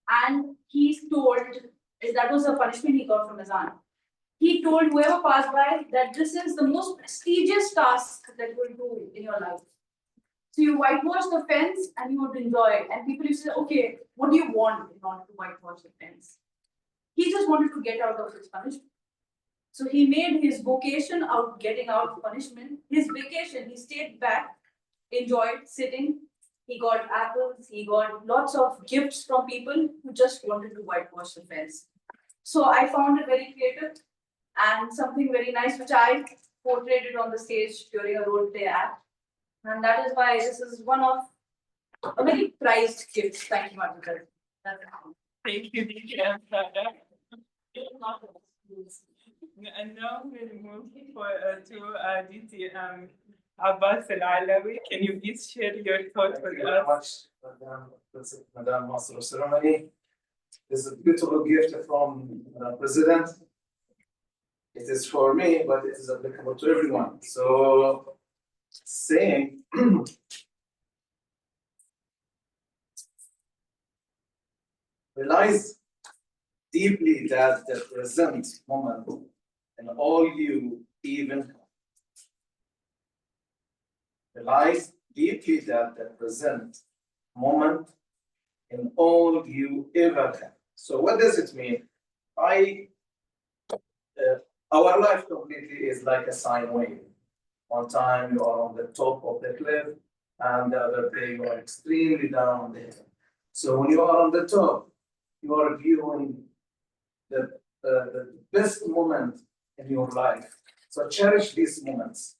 And he told, that was a punishment he got from his aunt. He told whoever passed by that this is the most prestigious task that you will do in your life. So you whitewash the fence and you would enjoy it. And people used to say, okay, what do you want in order to whitewash the fence? He just wanted to get out of his punishment. So he made his vocation out getting out of punishment. His vacation, he stayed back, enjoyed sitting. He got apples, he got lots of gifts from people who just wanted to whitewash the fence. So I found it very creative and something very nice, which I portrayed on the stage during a role play act. And that is why this is one of a very prized gifts. Thank you, Madam President. Thank you, DTM Sara. And now we'll move to DTM Abbas Al-Alawi. Can you please share your thoughts with us? Madam Master of Ceremony. This is a beautiful gift from the President. It is for me, but it is applicable to everyone. So, saying realize deeply that the present moment and all you even realize deeply that the present moment in all you ever have. So what does it mean? Our life completely is like a sine wave. One time you are on the top of the cliff, and the other day you are extremely down there. So when you are on the top, you are viewing the best moment in your life. So cherish these moments.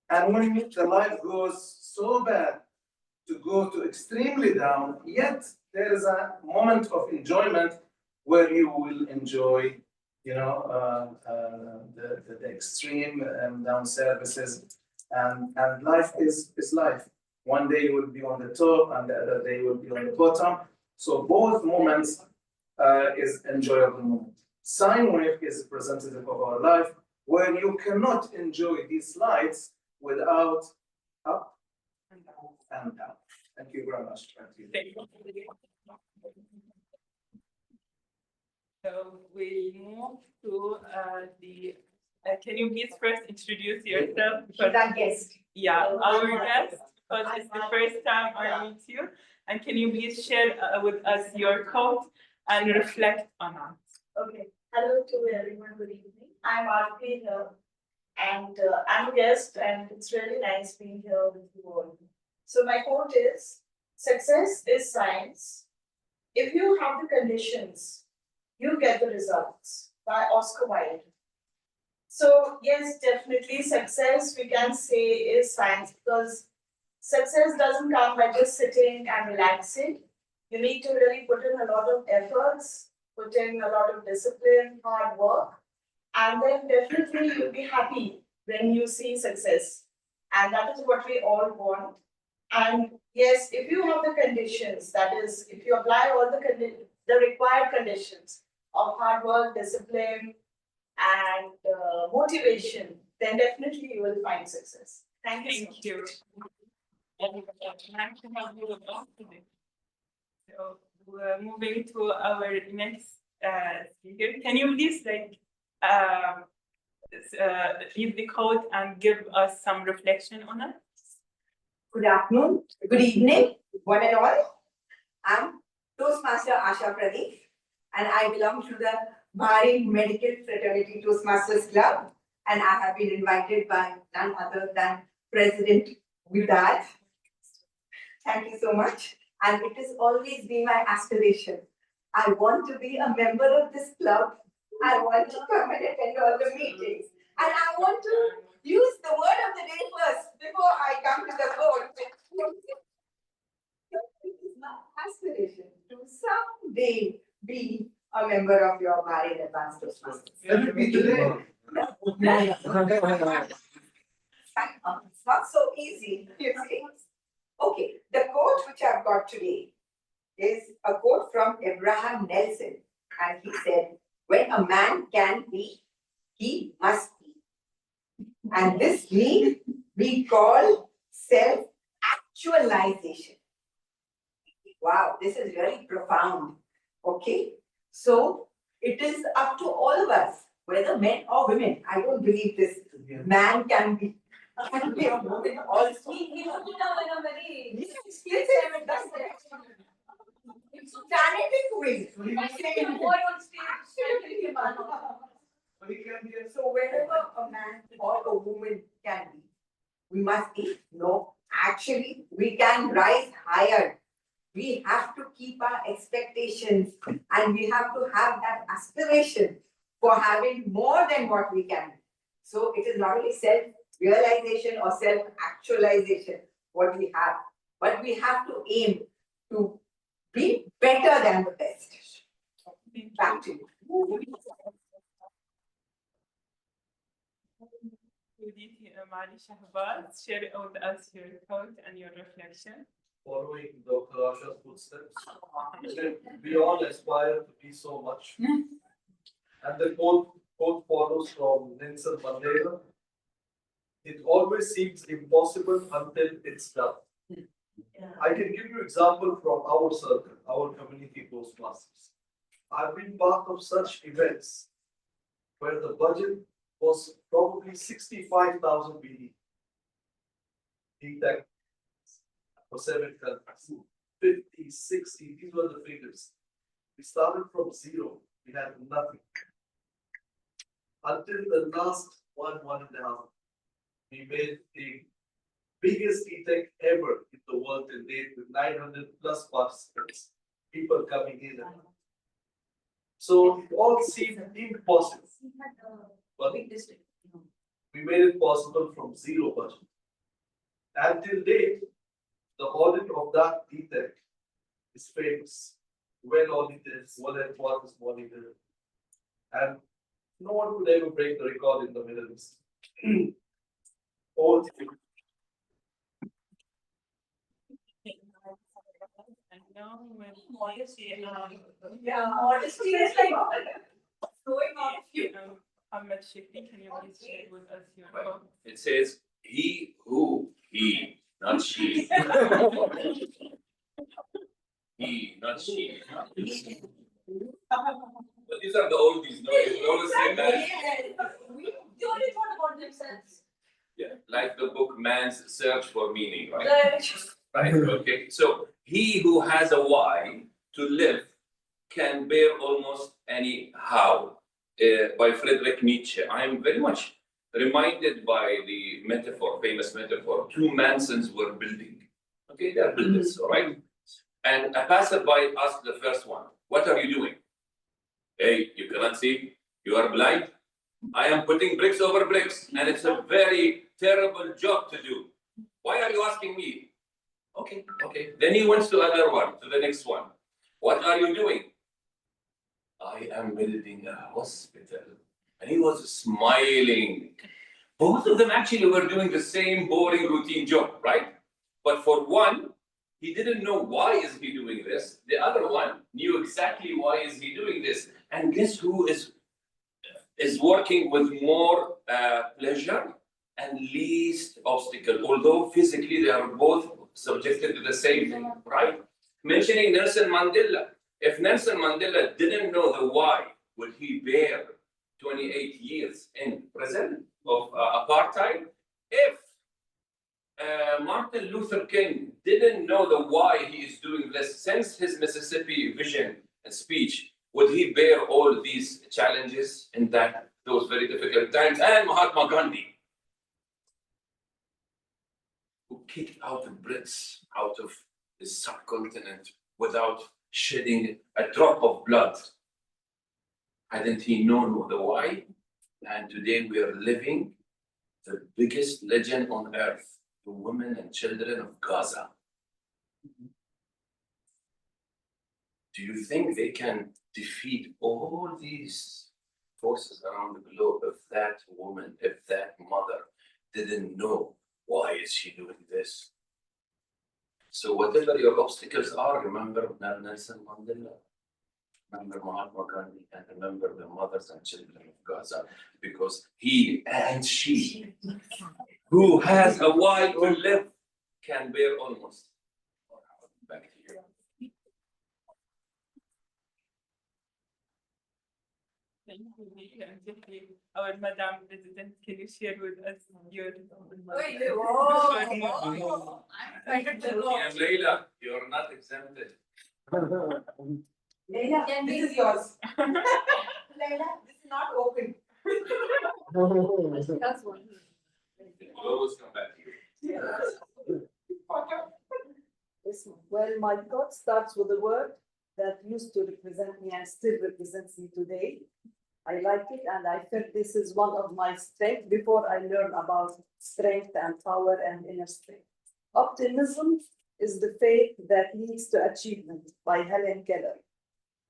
And when the life goes so bad to go to extremely down, yet there is a moment of enjoyment where you will enjoy, the extreme down services, and life is life. One day you will be on the top, and the other day you will be on the bottom. So both moments is enjoyable moment. Sine wave is representative of our life, where you cannot enjoy these slides without up and down. Thank you very much. Thank you. So we move to can you please first introduce yourself? Yes. Yeah, our guest, because it's the first time I meet you. And can you please share with us your thoughts and reflect on it? Okay. Hello to everyone. Good evening. I'm Aarti here, and I'm a guest, and it's really nice being here with you all. So my quote is: "Success is science. If you have the conditions, you get the results." By Oscar Wilde. So yes, definitely success we can say is science, because success doesn't come by just sitting and relaxing. You need to really put in a lot of efforts, put in a lot of discipline, hard work, and then definitely you'll be happy when you see success. And that is what we all want. And yes, if you have the conditions, that is, if you apply all the required conditions of hard work, discipline, and motivation, then definitely you will find success. Thank you. Thank you. And nice to have you with us today. So we're moving to our next speaker. Can you please read the quote and give us some reflection on it? Good afternoon, good evening, one and all. I'm Toastmaster Asha Pradeep, and I belong to the Bahrain Medical Fraternity Toastmasters Club, and I have been invited by none other than President Vidal. Thank you so much, and it has always been my aspiration. I want to be a member of this club. I want to come and attend all the meetings, and I want to use the word of the day first before I come to the board. It is my aspiration to someday be a member of your Bahrain Advanced Toastmasters. It's not so easy, you see. Okay, the quote which I've got today is a quote from Abraham Nelson, and he said, "When a man can be, he must be." And this need we call self-actualization. Wow, this is very profound. Okay, so it is up to all of us, whether men or women. I don't believe this man can be a woman also. He put it down in a very Kinetic way. word on stage. So wherever a man or a woman can be, we must be. No, actually, we can rise higher. We have to keep our expectations, and we have to have that aspiration for having more than what we can. So it is not only self-realization or self-actualization what we have, but we have to aim to be better than the best. Back to you. Mali Shahbaz, share with us your thought and your reflection. Following Dr. Asha's footsteps, we all aspire to be so much. And the quote follows from Nelson Mandela. It always seems impossible until it's done. I can give you example from our circle, our community Toastmasters. I've been part of such events where the budget was probably 65,000 BD. DTech for 7 countries, 50, 60, these were the figures. We started from zero, we had nothing. Until the last 1.5, we made the biggest DTech ever in the world till date with 900 plus participants, people coming in. So it all seemed impossible. But we made it possible from zero budget. Until date, the audit of that DTech is famous, well audited, well headquarters monitored, and no one could ever break the record in the Middle East. All Modesty is like going off you. Ahmed Shikri, can you please share with us your thought? It says, he, not she. He, not she. But these are the oldies, no? You always say that. They only thought about themselves. Yeah, like the book Man's Search for Meaning, right? Right. Right, okay. So he who has a why to live can bear almost any how. By Friedrich Nietzsche. I am very much reminded by the metaphor, famous metaphor, two Mansons were building. Okay, they are builders, all right? And a passerby asked the first one, what are you doing? Hey, you cannot see? You are blind? I am putting bricks over bricks, and it's a very terrible job to do. Why are you asking me? Okay. Then he went to the other one, to the next one. What are you doing? I am building a hospital. And he was smiling. Both of them actually were doing the same boring routine job, right? But for one, he didn't know why is he doing this. The other one knew exactly why is he doing this. And guess who is working with more pleasure and least obstacle, although physically they are both subjected to the same thing, right? Mentioning Nelson Mandela. If Nelson Mandela didn't know the why, would he bear 28 years in prison of apartheid? If Martin Luther King didn't know the why he is doing this since his Mississippi vision and speech, would he bear all these challenges in those very difficult times? And Mahatma Gandhi, who kicked out the Brits out of the subcontinent without shedding a drop of blood. Hadn't he known the why? And today we are living the biggest legend on earth, the women and children of Gaza. Do you think they can defeat all these forces around the globe if that woman, if that mother didn't know why is she doing this? So whatever your obstacles are, remember Nelson Mandela, remember Mahatma Gandhi, and remember the mothers and children of Gaza, because he and she, who has a why to live, can bear almost. Back to you. Thank you, Lila, and Jeffrey. Our Madam President, can you share with us your? I'm excited to go. And Leila, you're not exempted. Leila, this is yours. Leila, this is not open. That's one. We'll always come back to you. Yes, well, my thought starts with a word that used to represent me and still represents me today. I like it, and I felt this is one of my strengths before I learned about strength and power and inner strength. Optimism is the faith that leads to achievement, by Helen Keller.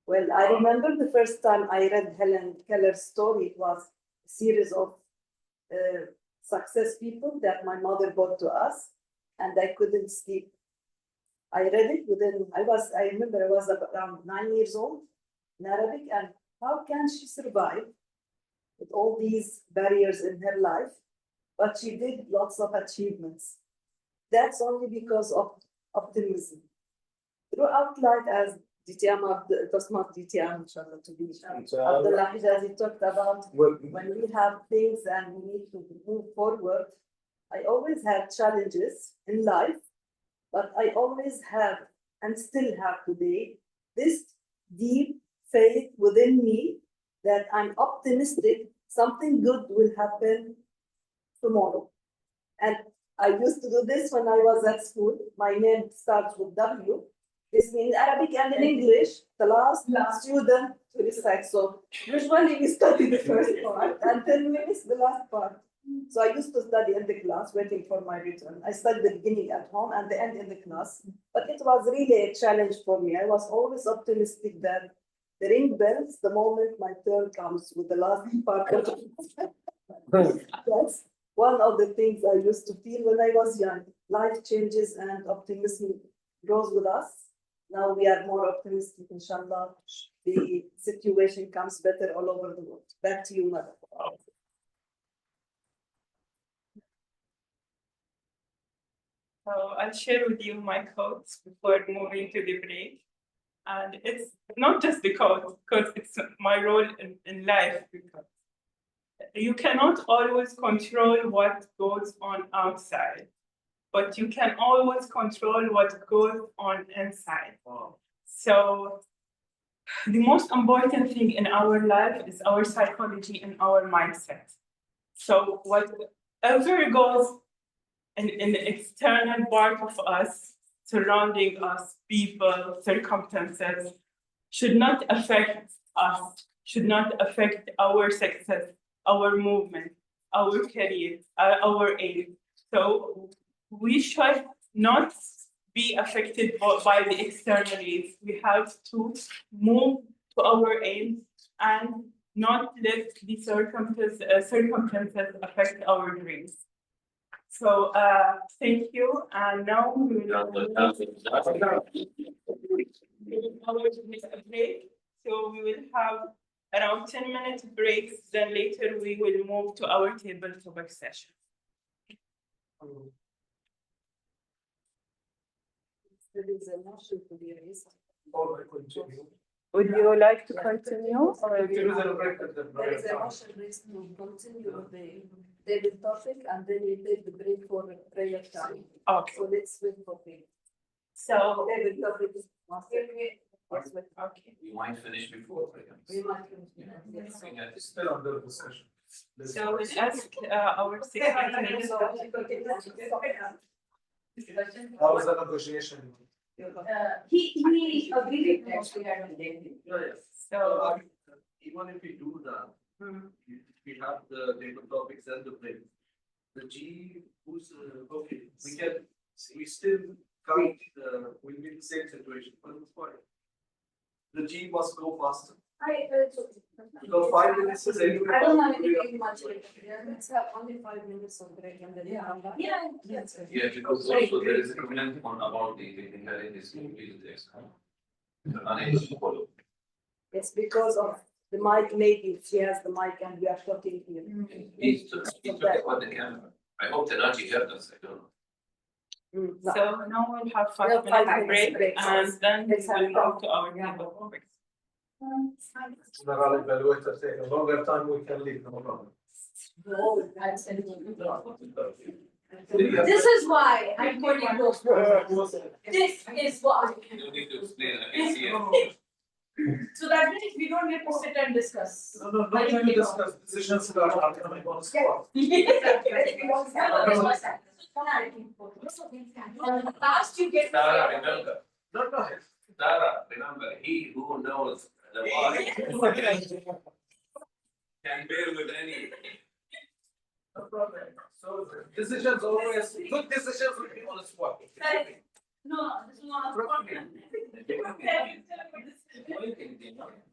Well, I remember the first time I read Helen Keller's story. It was a series of success people that my mother brought to us, and I couldn't sleep. I read it I remember I was around 9 years old in Arabic, and how can she survive with all these barriers in her life? But she did lots of achievements. That's only because of optimism. Throughout life, as inshallah, to be Abdullah Hijazi talked about, when we have things and we need to move forward, I always had challenges in life, but I always have and still have today this deep faith within me that I'm optimistic something good will happen tomorrow. And I used to do this when I was at school. My name starts with W. This means Arabic and in English, the last student to recite. So usually we study the first part and then we miss the last part. So I used to study in the class, waiting for my return. I studied the beginning at home and the end in the class. But it was really a challenge for me. I was always optimistic that the ring bells the moment my turn comes with the last part of it. That's one of the things I used to feel when I was young. Life changes and optimism grows with us. Now we are more optimistic, inshallah. The situation comes better all over the world. Back to you, Madam. So I'll share with you my quotes before moving to the break. And it's not just the quote, because it's my role in life. Because you cannot always control what goes on outside, but you can always control what goes on inside. So the most important thing in our life is our psychology and our mindset. So whatever goes in the external part of us, surrounding us, people, circumstances, should not affect us, should not affect our success, our movement, our career, our aim. So we should not be affected by the externalities. We have to move to our aims and not let the circumstances affect our dreams. So thank you, and now we will have a break. So we will have around 10-minute breaks, then later we will move to our table topic session. There is a motion to be raised. Would you like to continue? Or There is a motion raised to continue the topic and then we take the break for prayer time. Okay. So let's wait for break. So The topic is. okay. We might finish before. We might finish. Yes. It's still under discussion. So we'll ask our secretary. How was the negotiation? He agreed with that. So Even if we do that, we have the table topics and the break. The G who's, okay, we still can't, we'll be in the same situation, but it's fine. The G must go faster. Because 5 minutes is anyway. I don't have anything much later. Let's have only 5 minutes of break and then. Yeah, because also there is a comment on about the inheritance completed exam. Unable to follow. It's because of the mic, maybe she has the mic and we are talking here. He's talking about the camera. I hope Tanaji heard us, I don't know. No. so now we'll have 5 No, 5 minutes minutes break, break. and then we Let's have will move to our yeah. table topics. General evaluator take a longer time, we can leave, no problem. This is why I'm putting those. This is why. You don't need to explain, I can see it. So that means we don't need to sit and discuss. No, when we discuss decisions that are coming on the spot. Last you get. Tara, remember, No, go ahead. Tara, remember, he who knows the why can bear with any. No problem. So decisions always, good decisions will be on the spot. No, this is not a problem.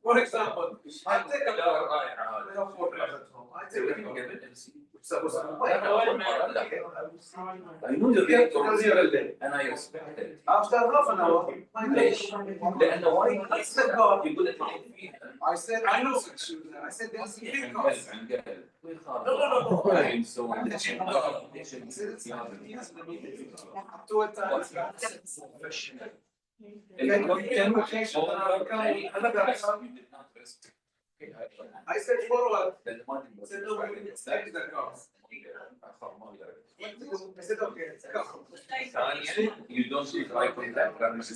For example, I take a car, I have 4 cars at home. I take a car. It's supposed to be my car. I know you're getting considerable and I respect it. After half an hour, my ليش؟ لأنه وايد It's the car. يقول لك فيها. I said, I know it's you. I said, there's a big car. عن قبل. No. I'm so. To a time. I said forward. I said, no, it's like the car. I said, okay, it's a car. You don't see eye contact. This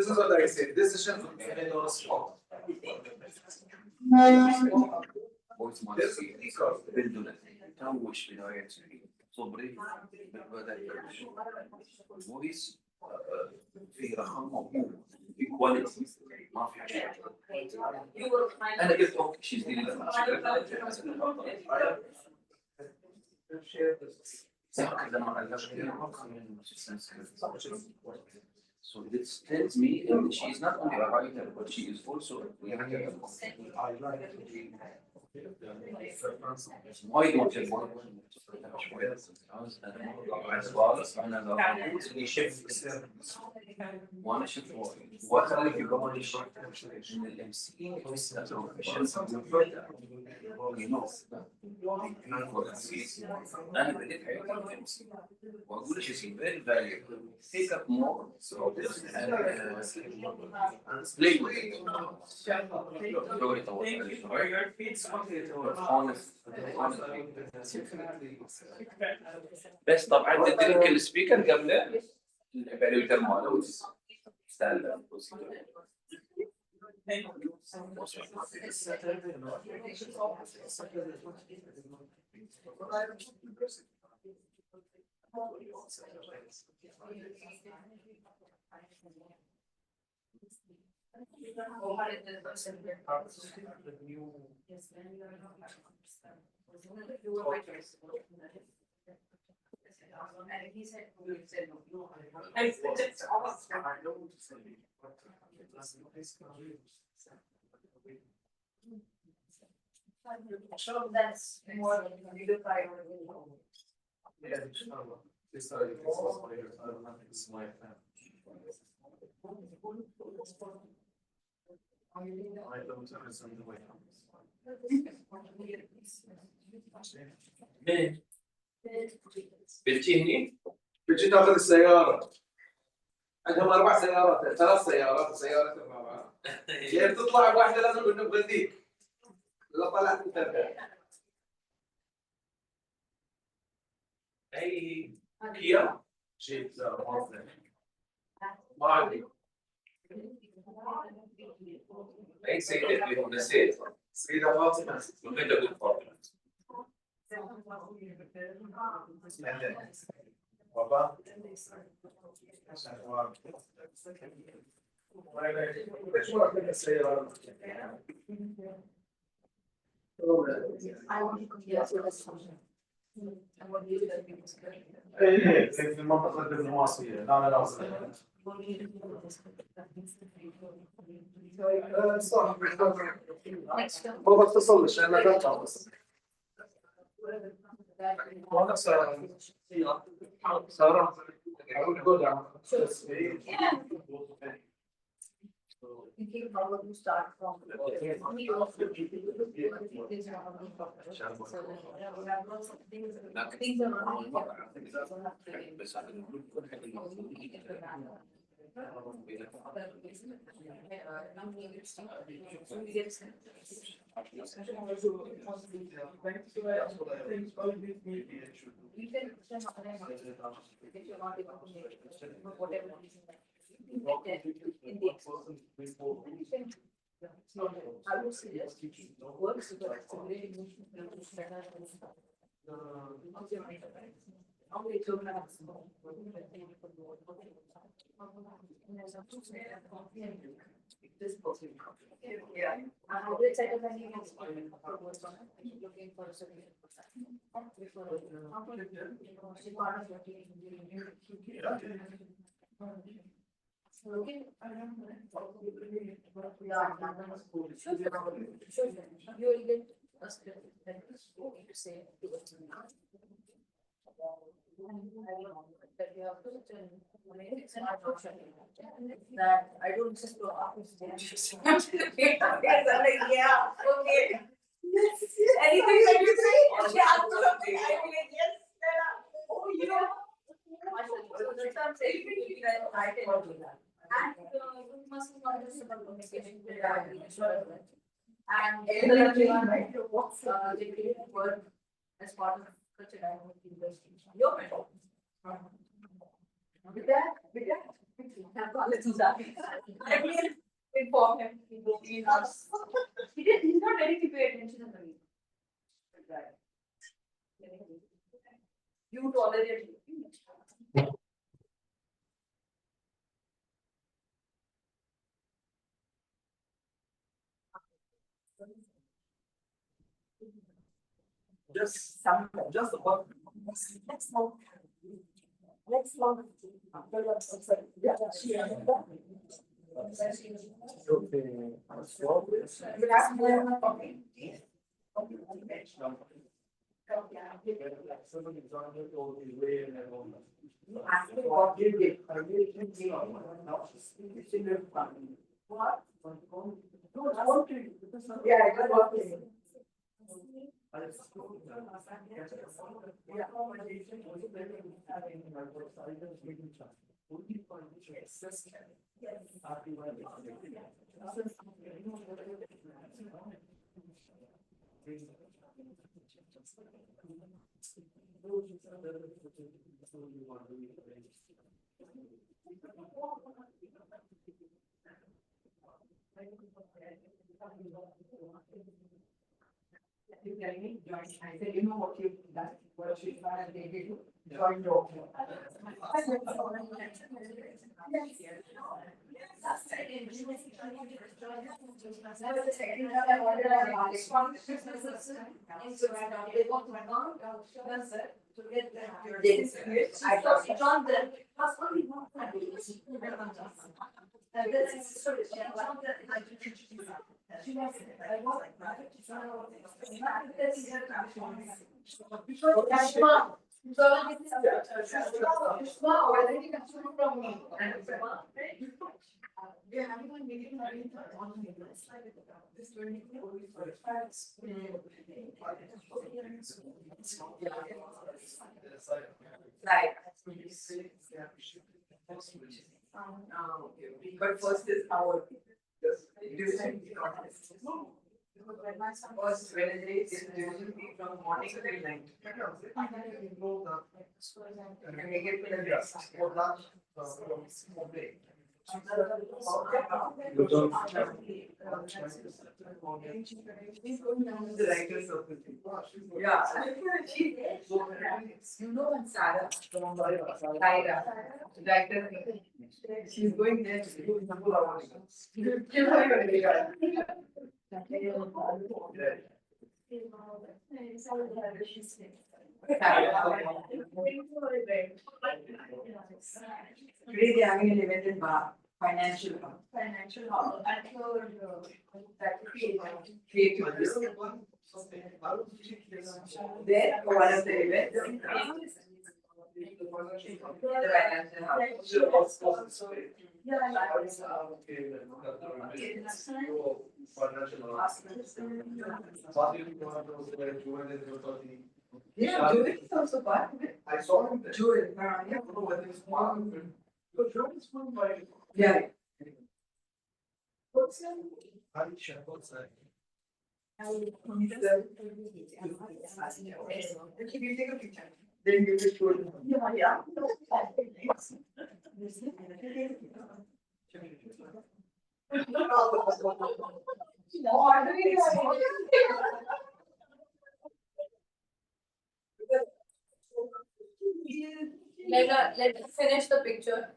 is what I said. Decisions will be made on the spot. There's a big car. توش بداية صبري بدأ فويس في رقم موجود في كواليتي ما في حاجة أنا قلت أوكي شيء جديد So this tells me that she is not only a writer, but she is also a writer. وايد مهتم شوية وانا شفت واخر في قبل الشيء من الام سي انا بديت حياتي في الام سي واقول لك شيء فيري فاليبل pick up more so this and play with it. بس طبعا تدرك السبيكر قبله الايفالويتر ماله ستاندرد And he said no. So that's more bigger priority. Yeah, this is my I don't understand the way. بتجيني؟ بتجي تاخذ السيارة. عندهم 4 سيارات، 3 سيارات، سيارة الرابعة. لين تطلع بواحدة لازم انه بغذيك. لا طلعت ترجع. أي كيا؟ جيب ما عندي. أي سيدة اللي هم نسيت. سيدة فاطمة. وين أقول فاطمة؟ بابا. I want to compare to this. I want you to be ايه في المنطقة الدبلوماسية لا لا صح ما بتصلش انا لا خلص وانا سارة thinking how would you start from? Things are I would suggest works with a very this person. Yeah. I will set up any looking for a solution. You will get a script that is okay to say to us. That you have to that I don't just go up with yeah, okay. Anything that you say? Yeah, absolutely. I mean, yes, oh, you know. I'm saying I can do that. And you must not just about communication. And what's they create work as part of such a dynamic industry. Your mentor. With that, have a little Zaki. I will inform him. He's not ready to pay attention in the meeting. Right. You tolerate. just about Let's long. What? Yeah, I got it. You tell me, join, I said, you know what you've done, what you've done, and they did, join your. Right. But first is our. First Wednesday is usually from morning till night. And we get to the rest. The writers of the thing. Yeah. You know when Sarah from Tyra, writer, she's going there to do Nabu Award. Today they are having an event in Bar, financial hall. Financial hall, and creative. There, one of the events. Yeah, Jewel is also part of it. I saw him there. Jewel, yeah. What's that? If you take a picture, then you will show it. Yeah. Let's finish the picture.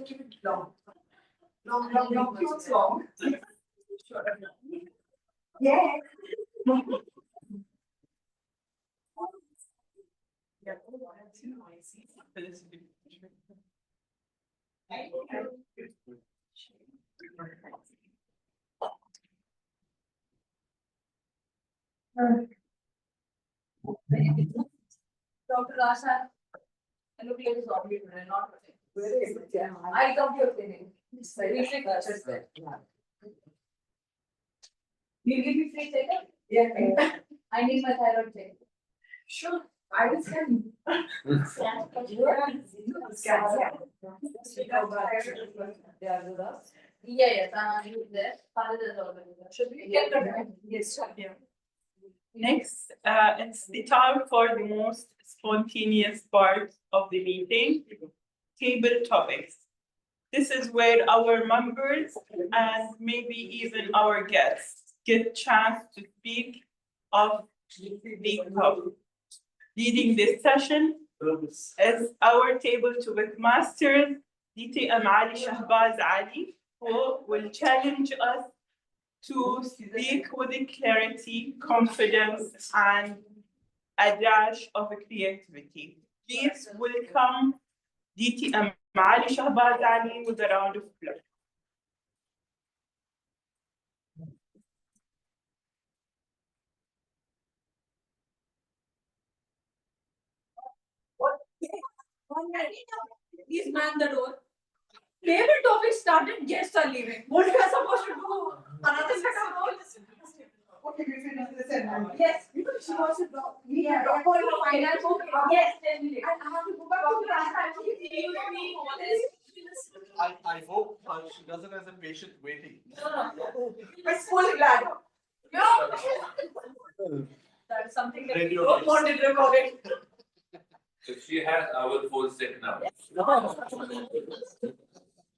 Keep it long. Long, cute long. Yeah. Dr. Rasha, and look like it's already not. Where is it? Yeah. I come to your clinic. We take pictures there. You give me free checkup? Yeah. I need my thyroid check. Sure, I will send you. Yeah, Tana is there. Father is already there. Should we get the? Yes, Yeah. Next, it's the time for the most spontaneous part of the meeting, table topics. This is where our members and maybe even our guests get chance to speak of the topic. Leading this session is our table topic masters, DTM Ali Shahbaz Ali, who will challenge us to speak with clarity, confidence, and a dash of creativity. Please welcome DTM Ali Shahbaz Ali with a round of applause. Please man the door. Table topic started, guests are leaving. What we are supposed to do? Another set of roles? Okay, we finish this and. Yes. She wants to go. Yeah, for finance. Yes, definitely. I have to go back to the last I hope she doesn't have a patient waiting. It's fully glad. That's something that we Radio don't want to forget. If she has, I will fall sick now.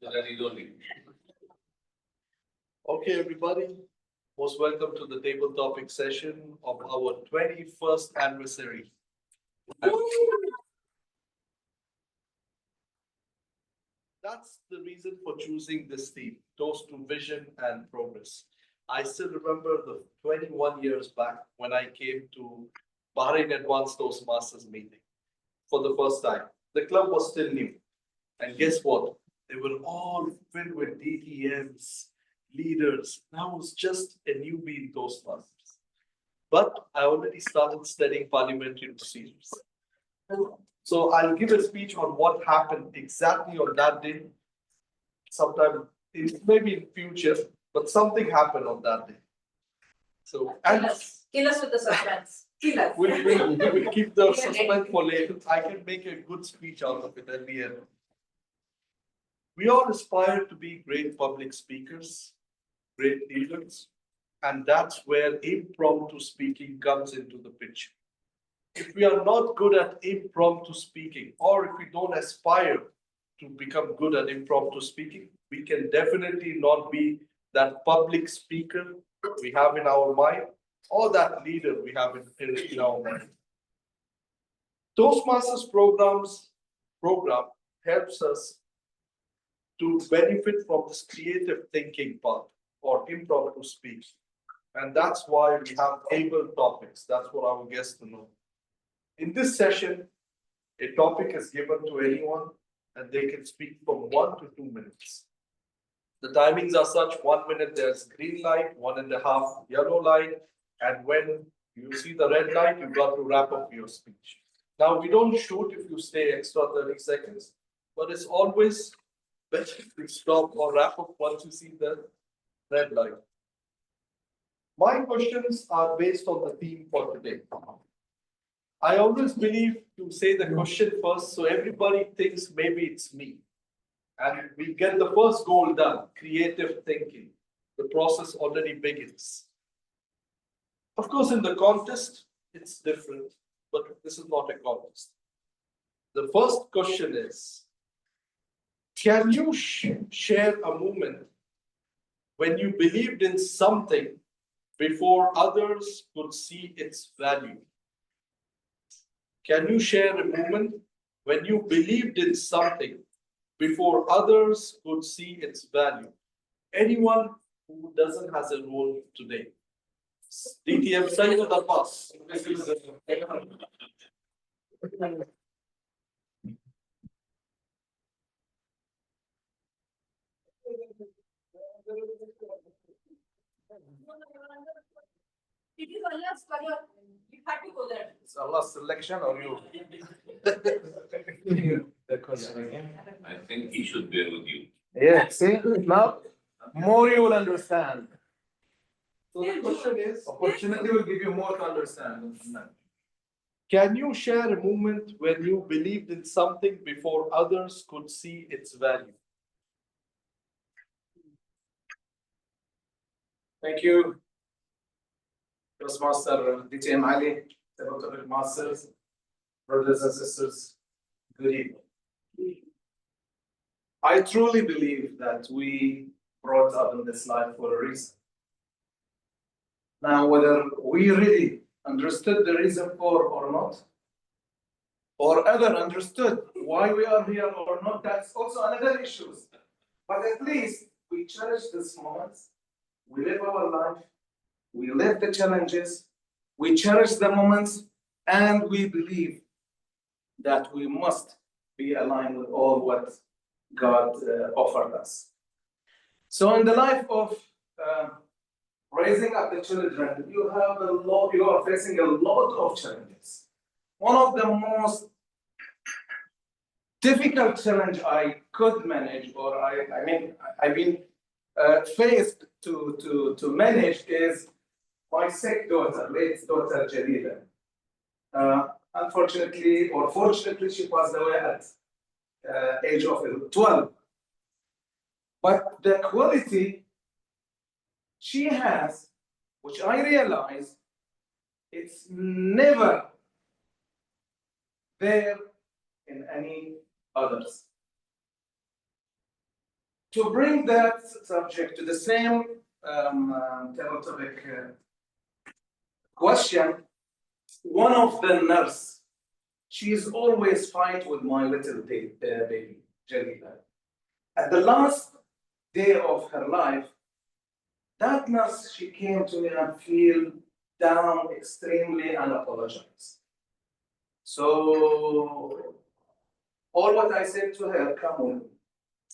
So that you don't leave. Okay, everybody, Most welcome to the table topic session of our 21st anniversary. That's the reason for choosing this theme, Toast to Vision and Progress. I still remember the 21 years back when I came to Bahrain Advanced Toastmasters meeting for the first time. The club was still new. And guess what? They were all filled with DTMs, leaders. And I was just a newbie in Toastmasters. But I already started studying parliamentary procedures. So I'll give a speech on what happened exactly on that day. Sometime, maybe in future, but something happened on that day. So, and Kill us with the suspense. Kill us. we'll keep the suspense for later. I can make a good speech out of it at the end. We all aspire to be great public speakers, great leaders, and that's where impromptu speaking comes into the picture. If we are not good at impromptu speaking, or if we don't aspire to become good at impromptu speaking, we can definitely not be that public speaker we have in our mind, or that leader we have in our mind. Toastmasters program helps us to benefit from this creative thinking part or impromptu speech. And that's why we have table topics. That's what our guests know. In this session, a topic is given to anyone and they can speak from 1 to 2 minutes. The timings are such: 1 minute there's green light, 1.5 yellow light, and when you see the red light, you've got to wrap up your speech. Now, we don't shoot if you stay extra 30 seconds, but it's always better to stop or wrap up once you see the red light. My questions are based on the theme for today. I always believe to say the question first, so everybody thinks maybe it's me. And we get the first goal done, creative thinking. The process already begins. Of course, in the contest, it's different, but this is not a contest. The first question is, can you share a moment when you believed in something before others could see its value? Can you share a moment when you believed in something before others could see its value? Anyone who doesn't has a role today. DTM Sayyid Abbas. It is Allah's color. You had to go there. It's Allah's selection or you? The question again. I think he should bear with you. Yeah, see, now more you will understand. So the question is, opportunity will give you more to understand. Can you share a moment when you believed in something before others could see its value? Thank you. Toastmaster DTM Ali, table topic masters, brothers and sisters, good evening. I truly believe that we brought up in this life for a reason. Now, whether we really understood the reason for or not, or other understood why we are here or not, that's also another issue. But at least we cherish this moment. We live our life. We live the challenges. We cherish the moments, and we believe that we must be aligned with all what God offered us. So in the life of raising up the children, you are facing a lot of challenges. One of the most difficult challenge I could manage, or I've been faced to manage, is my sick daughter, late daughter Jalila. Unfortunately, or fortunately, she passed away at age of 12. But the quality she has, which I realize, it's never there in any others. To bring that subject to the same therapeutic question. One of the nurse, she's always fight with my little baby, Jalila. At the last day of her life, that nurse, she came to me and feel down extremely and apologized. So all what I said to her, come on.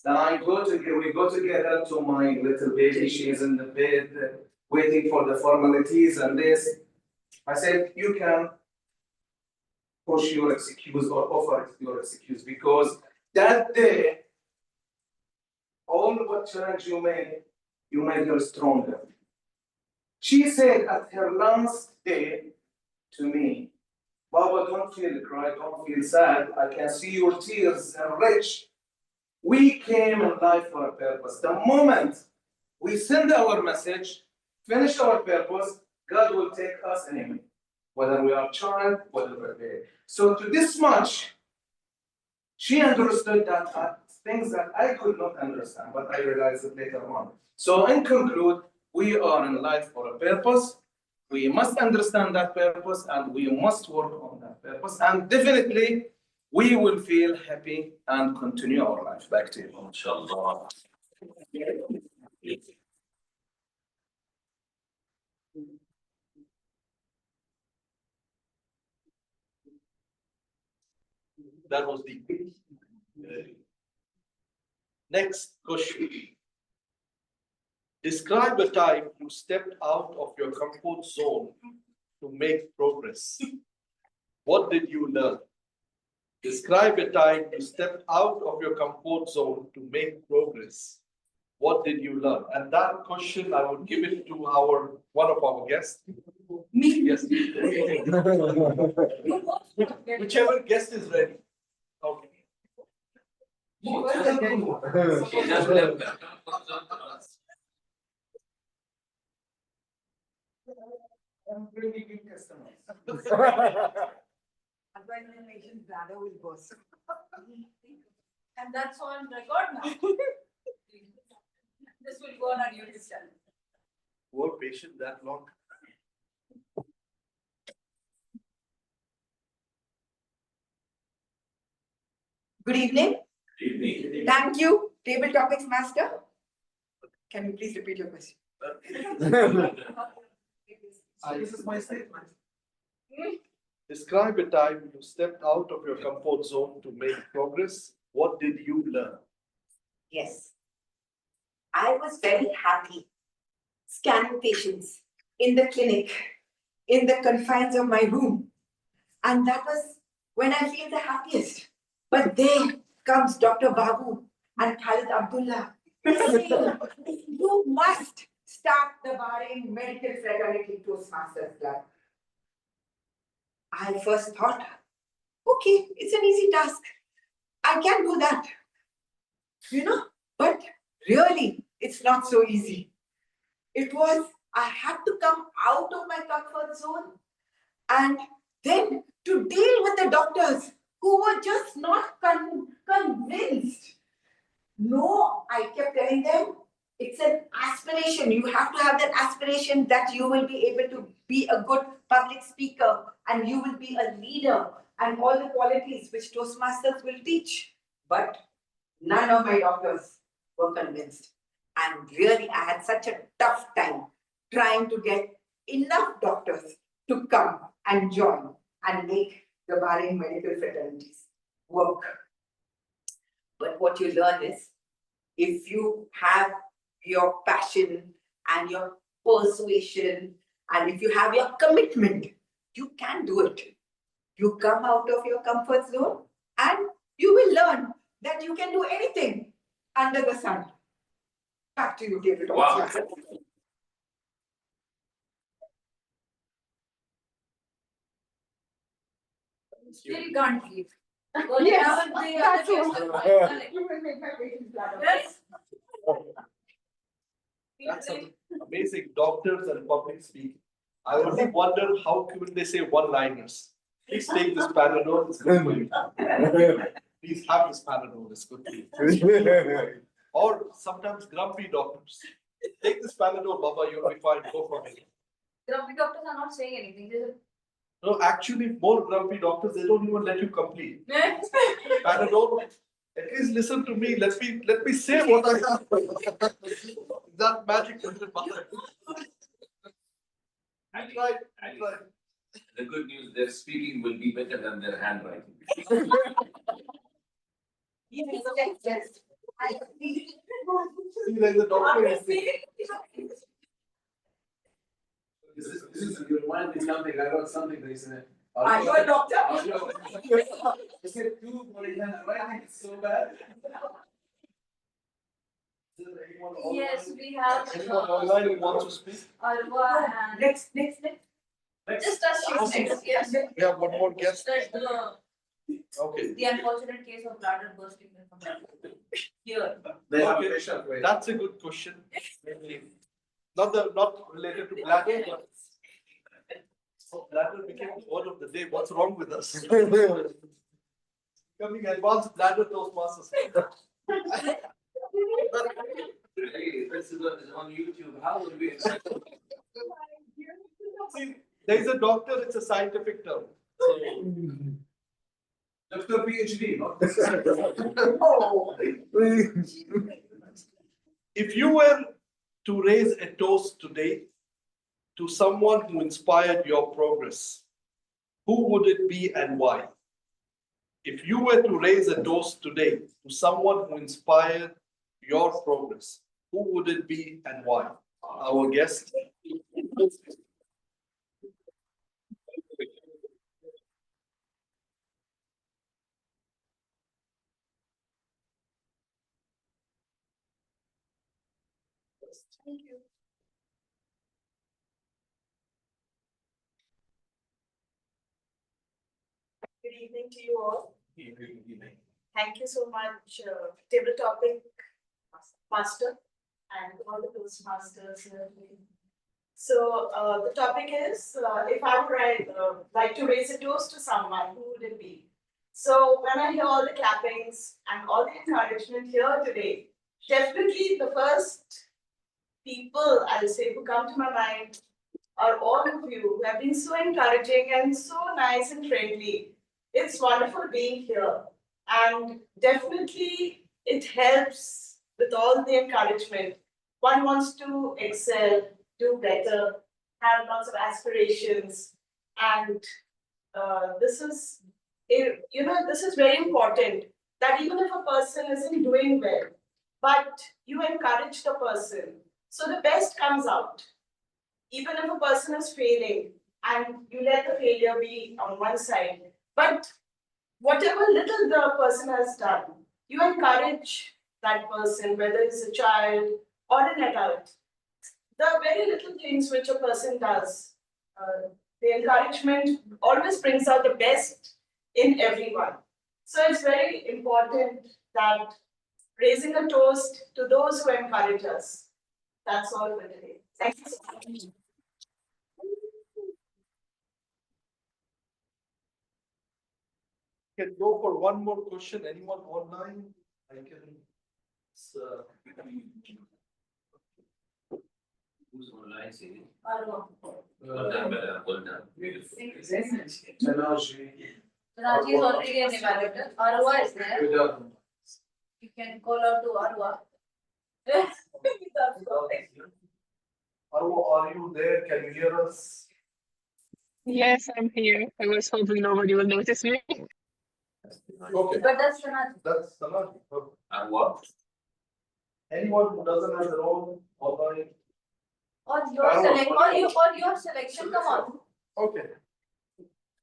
Then we go together to my little baby. She is in the bed, waiting for the formalities and this. I said, you can push your excuse or offer your excuse because that day, all what challenge you made her stronger. She said at her last day to me, Baba, don't feel cry, don't feel sad. I can see your tears are rich. We came in life for a purpose. The moment we send our message, finish our purpose, God will take us anyway. Whether we are child, whether we're there. So to this much, she understood that things that I could not understand, but I realized it later on. So in conclude, we are in life for a purpose. We must understand that purpose and we must work on that purpose. And definitely, we will feel happy and continue our life. Back to you. Inshallah. That was the next question. Describe a time you stepped out of your comfort zone to make progress. What did you learn? Describe a time you stepped out of your comfort zone to make progress. What did you learn? And that question, I would give it to one of our guests. Me? Yes. Whichever guest is ready. Okay. She just left. I'm bringing in customers. Otherwise, the nation's bladder will burst. And that's on record now. This will go on our YouTube channel. Poor patient that long. Good evening. Thank you, Table Topics Master. Can you please repeat your question? This is my statement. Describe a time you stepped out of your comfort zone to make progress. What did you learn? Yes. I was very happy scanning patients in the clinic, in the confines of my room. And that was when I feel the happiest. But there comes Dr. Babu and Khalid Abdullah saying, you must start the Bahrain Medical Fraternity Toastmasters Club. I first thought, okay, it's an easy task. I can do that. But really, it's not so easy. I had to come out of my comfort zone and then to deal with the doctors who were just not convinced. No, I kept telling them, it's an aspiration. You have to have that aspiration that you will be able to be a good public speaker and you will be a leader and all the qualities which Toastmasters will teach. But none of my doctors were convinced. And really, I had such a tough time trying to get enough doctors to come and join and make the Bahrain medical fraternities work. But what you learn is, if you have your passion and your persuasion, and if you have your commitment, you can do it. You come out of your comfort zone and you will learn that you can do anything under the sun. Back to you, David. Wow. Still can't leave. Yes, that's Yes. You will make my patients bladder. Yes. That's amazing. Doctors and public speaking. I only wonder how can they say one-liners. Please take this Panadol. It's good for you. Please have this Panadol. It's good for you. Or sometimes grumpy doctors. Take this Panadol, Baba, you'll be fine, go for it. Grumpy doctors are not saying anything, they No, actually, more grumpy doctors, they don't even let you complete. just. Panadol, at least listen to me, let me say what I have. That magic doesn't matter. I tried. The good news, their speaking will be better than their handwriting. Yes. See, there's a doctor. This is, you remind me something, I wrote something recently. Are you a doctor? You said two, but in handwriting, it's so bad. Is there anyone online? Yes, we have. Anyone online who wants to speak? Arwa and. Next. Just us next, yes. We have one more guest. That's the Okay, unfortunate case of bladder bursting from here. They have Okay. a patient wait. that's a good question. Not related to bladder, but. So bladder became the word of the day, what's wrong with us? Coming advanced bladder Toastmasters. Hey, this is on YouTube, how would we? See, there's a doctor, it's a scientific term. Doctor PhD, not. If you were to raise a toast today to someone who inspired your progress, who would it be and why? If you were to raise a toast today to someone who inspired your progress, who would it be and why? Our guest. Thank you. Good evening to you all. Thank you so much, table topic master and all the Toastmasters. So the topic is, if I would like to raise a toast to someone, who would it be? So when I hear all the clappings and all the encouragement here today, definitely the first people I'll say who come to my mind are all of you who have been so encouraging and so nice and friendly. It's wonderful being here. And definitely it helps with all the encouragement. One wants to excel, do better, have lots of aspirations. And this is very important, that even if a person isn't doing well, but you encourage the person, so the best comes out. Even if a person is failing and you let the failure be on one side, but whatever little the person has done, you encourage that person, whether it's a child or an adult. The very little things which a person does, the encouragement always brings out the best in everyone. So it's very important that raising a toast to those who encourage us. That's all for today. Thank you so much. Can go for one more question. Anyone online? I can. Who's online, say? Arwa. Well done, madam, well done. Beautiful. Tanaji. Raji is already an evaluator. Arwa is there. Good job. You can call out to Arwa. Arwa, are you there? Can you hear us? Yes, I'm here. I was hoping nobody will notice me. Okay, But that's Sanat. that's Sanaji. And what? Anyone who doesn't have their own online? Or your selection, come on. Okay.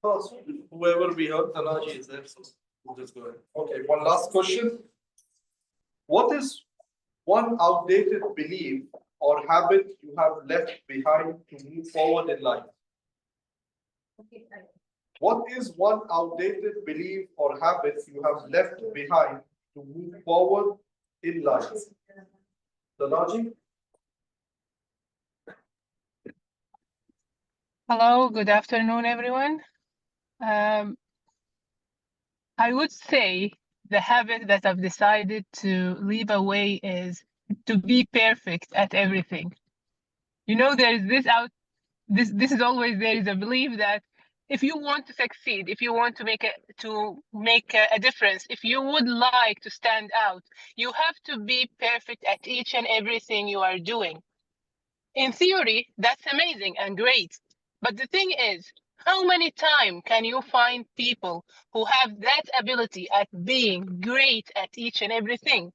First, whoever we heard, Tanaji is there, so we'll just go ahead. Okay, one last question. What is one outdated belief or habit you have left behind to move forward in life? Okay, fine. What is one outdated belief or habit you have left behind to move forward in life? Tanaji? Hello, good afternoon, everyone. I would say the habit that I've decided to leave away is to be perfect at everything. You know, there is this is always there is a belief that if you want to succeed, if you want to make a difference, if you would like to stand out, you have to be perfect at each and everything you are doing. In theory, that's amazing and great. But the thing is, how many times can you find people who have that ability at being great at each and everything?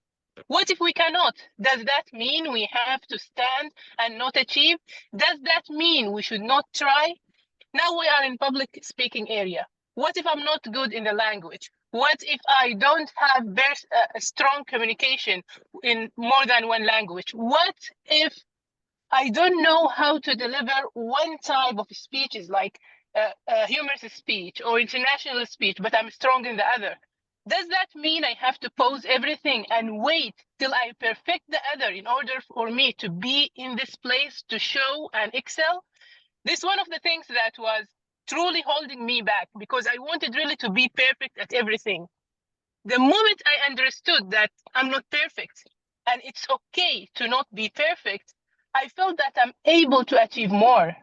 What if we cannot? Does that mean we have to stand and not achieve? Does that mean we should not try? Now we are in public speaking area. What if I'm not good in the language? What if I don't have a strong communication in more than one language? What if I don't know how to deliver one type of speeches like humorous speech or international speech, but I'm strong in the other? Does that mean I have to pause everything and wait till I perfect the other in order for me to be in this place to show and excel? This is one of the things that was truly holding me back because I wanted really to be perfect at everything. The moment I understood that I'm not perfect and it's okay to not be perfect, I felt that I'm able to achieve more.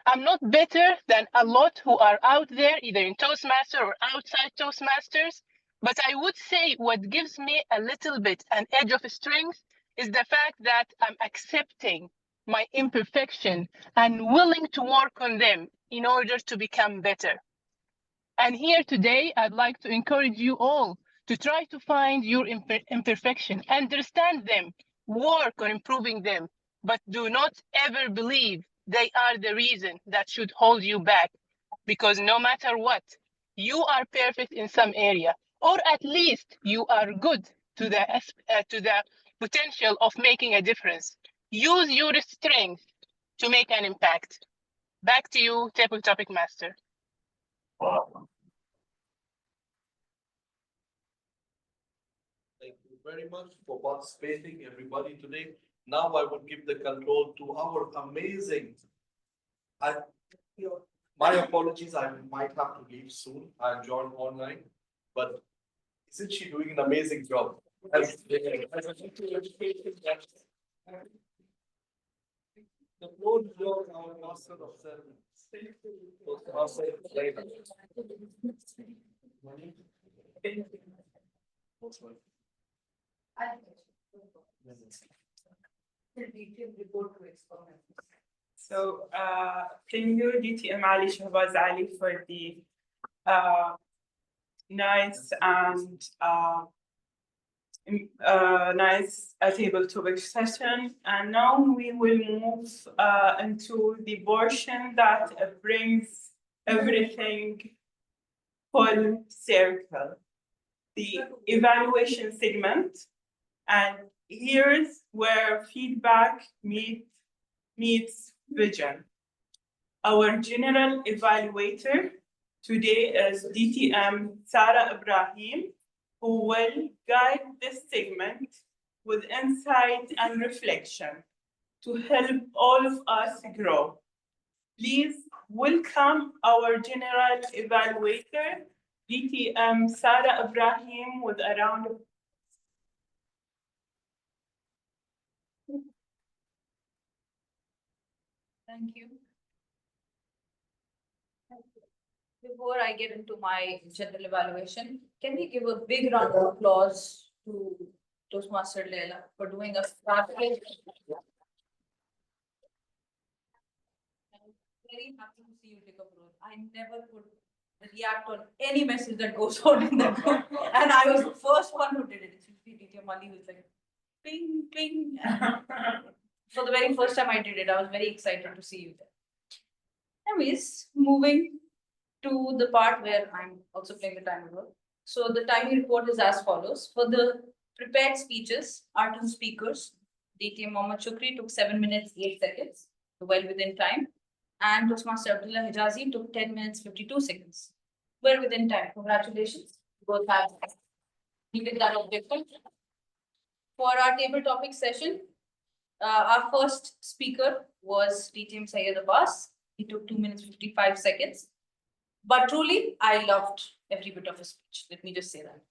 I'm not better than a lot who are out there, either in Toastmaster or outside Toastmasters. But I would say what gives me a little bit an edge of strength is the fact that I'm accepting my imperfection and willing to work on them in order to become better. And here today, I'd like to encourage you all to try to find your imperfection, understand them, work on improving them, but do not ever believe they are the reason that should hold you back. Because no matter what, you are perfect in some area, or at least you are good to the potential of making a difference. Use your strength to make an impact. Back to you, Table Topic Master. Thank you very much for participating, everybody, today. Now I would give the control to our amazing. My apologies, I might have to leave soon. I'll join online, but isn't she doing an amazing job? The floor is yours, our master of ceremonies. So, thank you, DTM Ali Shahbaz Ali, for the nice and nice table topic session. And now we will move into the portion that brings everything full circle, the evaluation segment. And here's where feedback meets vision. Our general evaluator today is DTM Sarah Ibrahim, who will guide this segment with insight and reflection to help all of us grow. Please welcome our general evaluator, DTM Sarah Ibrahim, with a round of Thank you. Before I get into my general evaluation, can we give a big round of applause to Toastmaster Leila for doing a fabulous job? I'm very happy to see you take up role. I never could react on any message that goes on in the group, and I was the first one who did it. It's usually DTM Ali was like, ping, ping. For the very first time I did it, I was very excited to see you there. Anyways, moving to the part where I'm also playing the timer role. So the timing report is as follows. For the prepared speeches, our two speakers, DTM Mohammad Shukri took 7 minutes, 8 seconds, well within time. And Toastmaster Abdullah Hijazi took 10 minutes, 52 seconds, well within time. Congratulations. Both have needed that objective. For our table topic session, our first speaker was DTM Syed Abbas. He took 2 minutes, 55 seconds. But truly, I loved every bit of his speech. Let me just say that.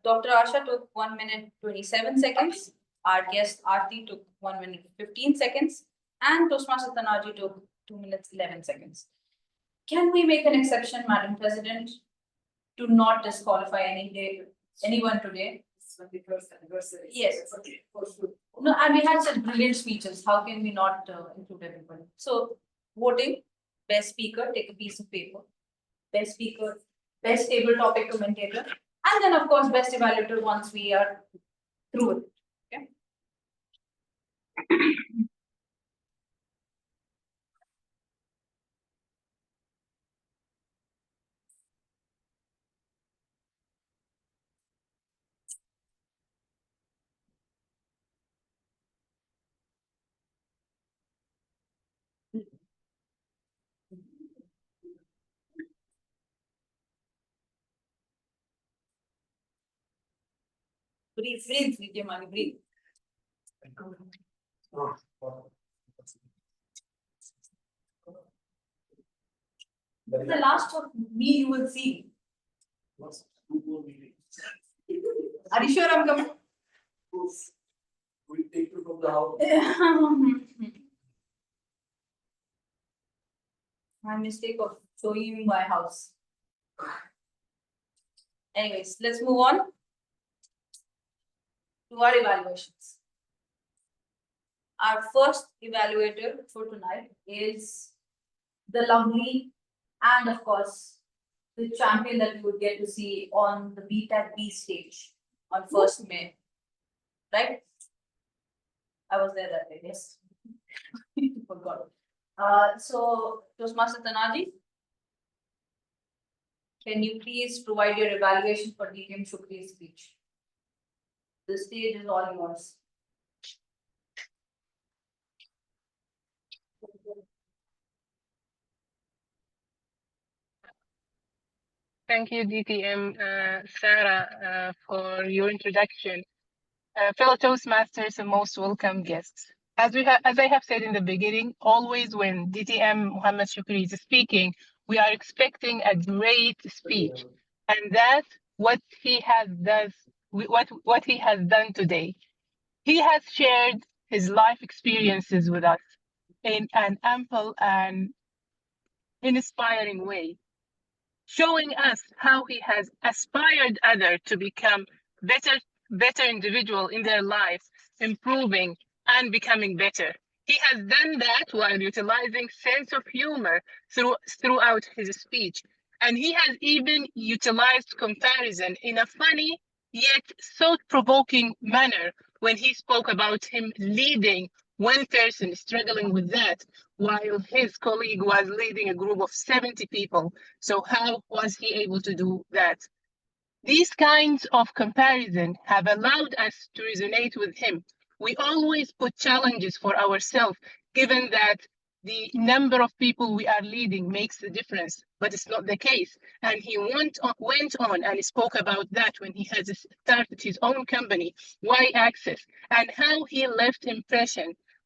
Dr. Asha took 1 minute, 27 seconds. Our guest Aarti took 1 minute 15 seconds, and Toastmaster Tanaji took 2 minutes 11 seconds. Can we make an exception, Madam President, to not disqualify anyone today? Yes. No, and we had such brilliant speeches. How can we not include everybody? So, voting, best speaker, take a piece of paper. Best speaker, best table topic commentator, and then of course, best evaluator once we are through it. Okay. Breathe, breathe, Vidyamani, breathe. The last of me you will see. Are you sure I'm coming? We take you from the house. My mistake of showing you my house. Anyways, let's move on to our evaluations. Our first evaluator for tonight is the lovely and of course the champion that we would get to see on the BTEC stage on 1st May. Right? I was there that day, yes. Forgot. So Toastmaster Tanaji, can you please provide your evaluation for DTM Shukri's speech? The stage is all yours. Thank you, DTM Sarah, for your introduction. Fellow Toastmasters and most welcome guests. As I have said in the beginning, always when DTM Muhammad Shukri is speaking, we are expecting a great speech, and that's what he has done today. He has shared his life experiences with us in an ample and inspiring way, showing us how he has aspired others to become better individual in their lives, improving and becoming better. He has done that while utilizing sense of humor throughout his speech. And he has even utilized comparison in a funny yet thought-provoking manner when he spoke about him leading one person struggling with that while his colleague was leading a group of 70 people. So how was he able to do that? These kinds of comparison have allowed us to resonate with him. We always put challenges for ourselves, given that the number of people we are leading makes the difference, but it's not the case. And he went on and spoke about that when he has started his own company, Y-Axis, and how he left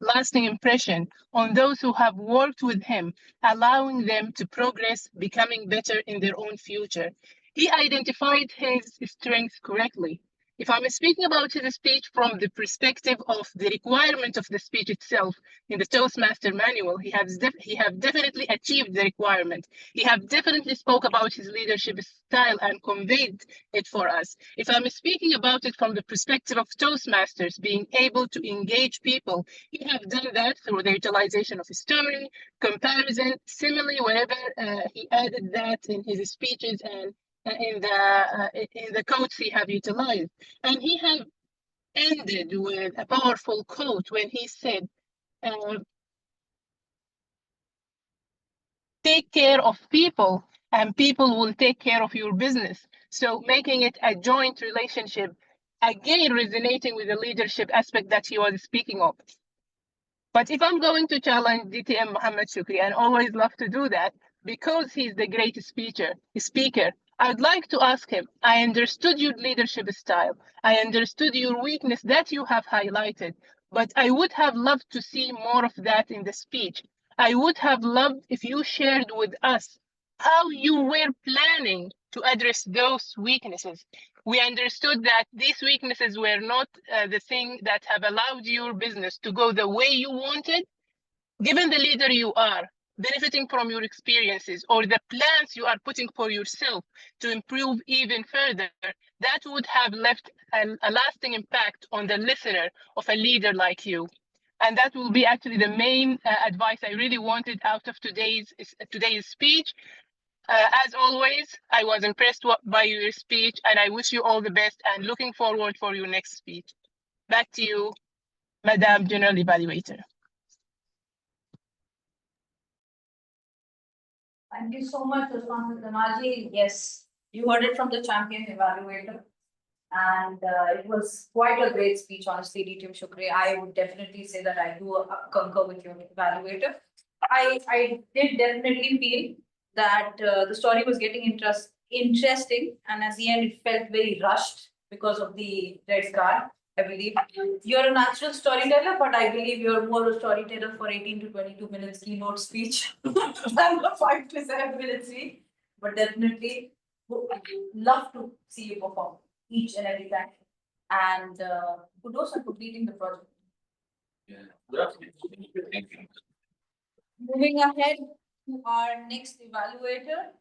lasting impression on those who have worked with him, allowing them to progress, becoming better in their own future. He identified his strengths correctly. If I'm speaking about his speech from the perspective of the requirement of the speech itself in the Toastmaster manual, he have definitely achieved the requirement. He have definitely spoke about his leadership style and conveyed it for us. If I'm speaking about it from the perspective of Toastmasters being able to engage people, he have done that through the utilization of story, comparison, simile, wherever he added that in his speeches and in the quotes he have utilized. And he have ended with a powerful quote when he said, take care of people and people will take care of your business. So making it a joint relationship, again resonating with the leadership aspect that he was speaking of. But if I'm going to challenge DTM Muhammad Shukri, and always love to do that, because he's the greatest speaker, I'd like to ask him, I understood your leadership style. I understood your weakness that you have highlighted, but I would have loved to see more of that in the speech. I would have loved if you shared with us how you were planning to address those weaknesses. We understood that these weaknesses were not the thing that have allowed your business to go the way you wanted. Given the leader you are, benefiting from your experiences or the plans you are putting for yourself to improve even further, that would have left a lasting impact on the listener of a leader like you. And that will be actually the main advice I really wanted out of today's speech. As always, I was impressed by your speech, and I wish you all the best and looking forward for your next speech. Back to you, Madam General Evaluator. Thank you so much, Usman Damaji. Yes, you heard it from the champion evaluator. And it was quite a great speech, honestly, DTM Shukri. I would definitely say that I do concur with your evaluator. I did definitely feel that the story was getting interesting, and at the end it felt very rushed because of the red card. I believe you're a natural storyteller, but I believe you're more a storyteller for 18 to 22 minutes keynote speech than a 5 to 7 minute speech. But definitely love to see you perform each and every time. And kudos on completing the project. Yeah. Thank you. Moving ahead to our next evaluator,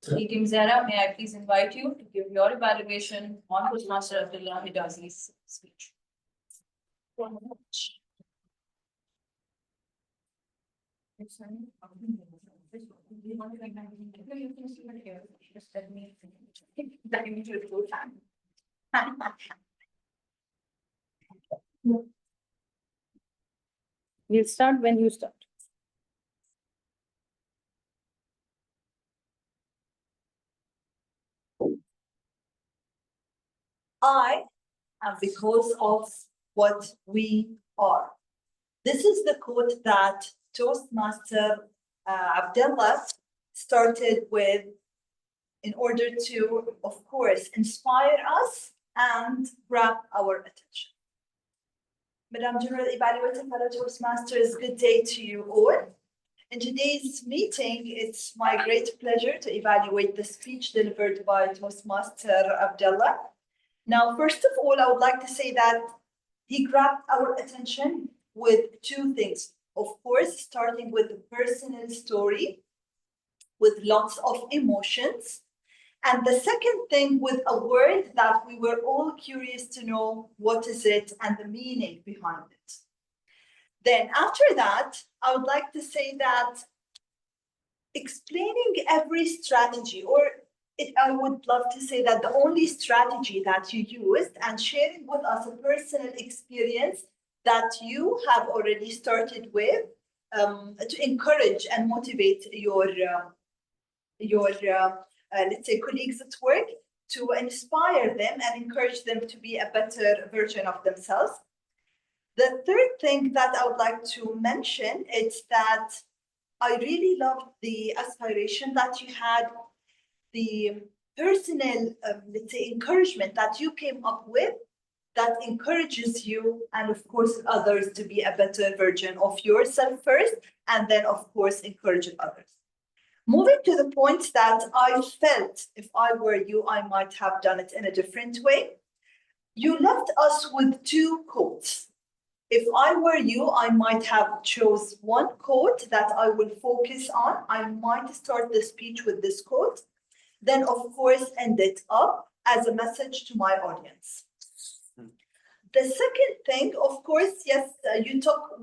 Team Zara, may I please invite you to give your evaluation on Toastmaster Abdullah Hijazi's speech. We'll start when you start. I am because of what we are. This is the quote that Toastmaster Abdullah started with in order to, of course, inspire us and grab our attention. Madam General Evaluator, fellow Toastmasters, good day to you all. In today's meeting, it's my great pleasure to evaluate the speech delivered by Toastmaster Abdullah. Now, first of all, I would like to say that he grabbed our attention with two things. Of course, starting with the personal story with lots of emotions. And the second thing with a word that we were all curious to know what is it and the meaning behind it. Then after that, I would like to say that explaining every strategy, or I would love to say that the only strategy that you used and sharing with us a personal experience that you have already started with to encourage and motivate your let's say colleagues at work, to inspire them and encourage them to be a better version of themselves. The third thing that I would like to mention is that I really loved the aspiration that you had, the personal, let's say, encouragement that you came up with that encourages you and, of course, others to be a better version of yourself first, and then, of course, encouraging others. Moving to the point that I felt if I were you, I might have done it in a different way. You left us with two quotes. If I were you, I might have chose one quote that I will focus on. I might start the speech with this quote, then of course end it up as a message to my audience. The second thing, of course, yes, you took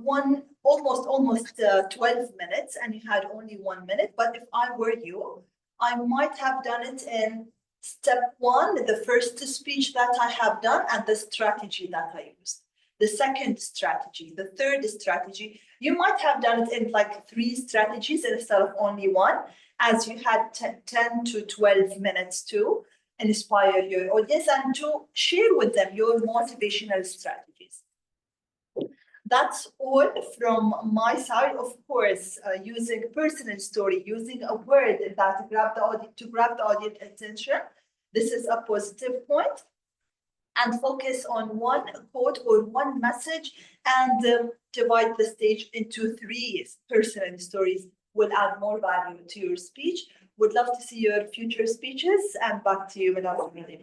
almost 12 minutes and you had only 1 minute, but if I were you, I might have done it in step one, the first speech that I have done and the strategy that I used. The second strategy, the third strategy, you might have done it in like 3 strategies instead of only 1, as you had 10 to 12 minutes to inspire your audience and to share with them your motivational strategies. That's all from my side. Of course, using personal story, using a word that grab the audience attention. This is a positive point. And focus on one quote or one message and divide the stage into 3 personal stories will add more value to your speech Would love to see your future speeches, and back to you, Madam Secretary.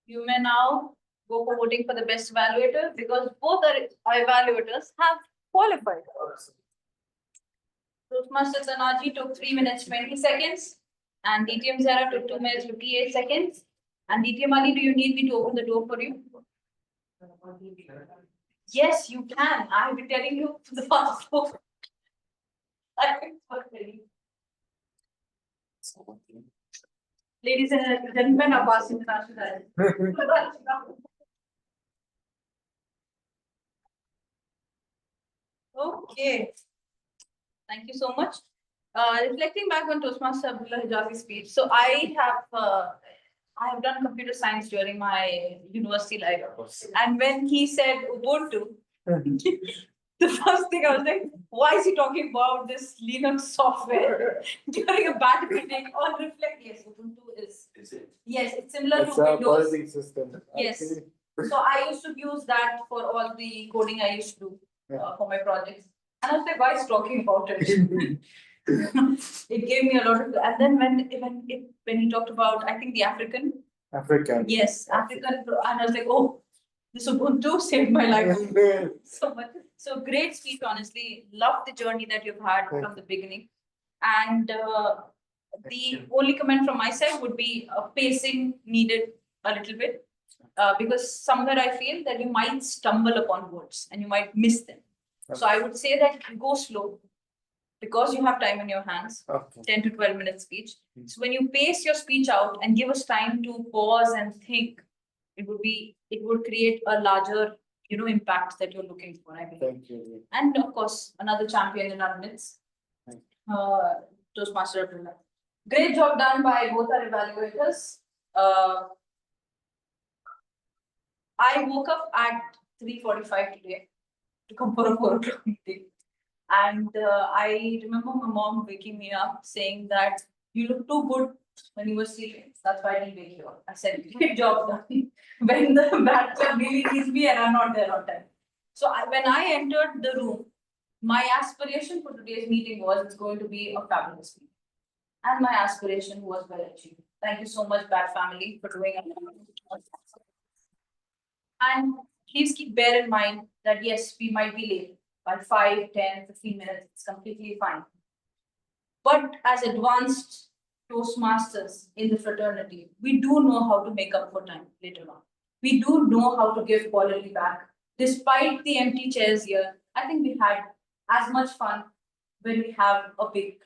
You may now go for voting for the best evaluator because both our evaluators have qualified. Toastmaster Tanaji took 3 minutes 20 seconds and DTM Zara took 2 minutes 58 seconds. And DTM Ali, do you need me to open the door for you? Yes, you can. I have been telling you for the past 4. Ladies and gentlemen, I'm passing the national. Okay. Thank you so much. Reflecting back on Toastmaster Abdullah Hijazi's speech, so I have done computer science during my university life, and when he said Ubuntu, the first thing I was like, why is he talking about this Linux software during a bad meeting? On reflect, yes, Ubuntu is. Yes, it's similar to Windows. System. Yes. So I used to use that for all the coding I used to do for my projects. And I was like, why is he talking about it? It gave me a lot of, and then when he talked about, I think the African. Yes, African, and I was like, oh, this Ubuntu saved my life so much. So great speech, honestly. Love the journey that you've had from the beginning. And the only comment from my side would be pacing needed a little bit. Because somewhere I feel that you might stumble upon words and you might miss them. So I would say that go slow because you have time in your hands, 10 to 12 minute speech. So when you pace your speech out and give us time to pause and think, it would create a larger, impact that you're looking for, I believe. Thank you. And of course, another champion in our midst, Toastmaster Abdullah. Great job done by both our evaluators. I woke up at 3:45 today to come for a 4 o'clock meeting. And I remember my mom waking me up saying that you look too good when you were sleeping. That's why I didn't wake you up. I said, great job done. When the bad club really needs me and I'm not there on time. So when I entered the room, my aspiration for today's meeting was it's going to be a fabulous meeting. And my aspiration was well achieved. Thank you so much, Bat family, for doing it. And please bear in mind that yes, we might be late by 5, 10, 15 minutes. It's completely fine. But as advanced Toastmasters in the fraternity, we do know how to make up for time later on. We do know how to give quality back. Despite the empty chairs here, I think we had as much fun when we have a big,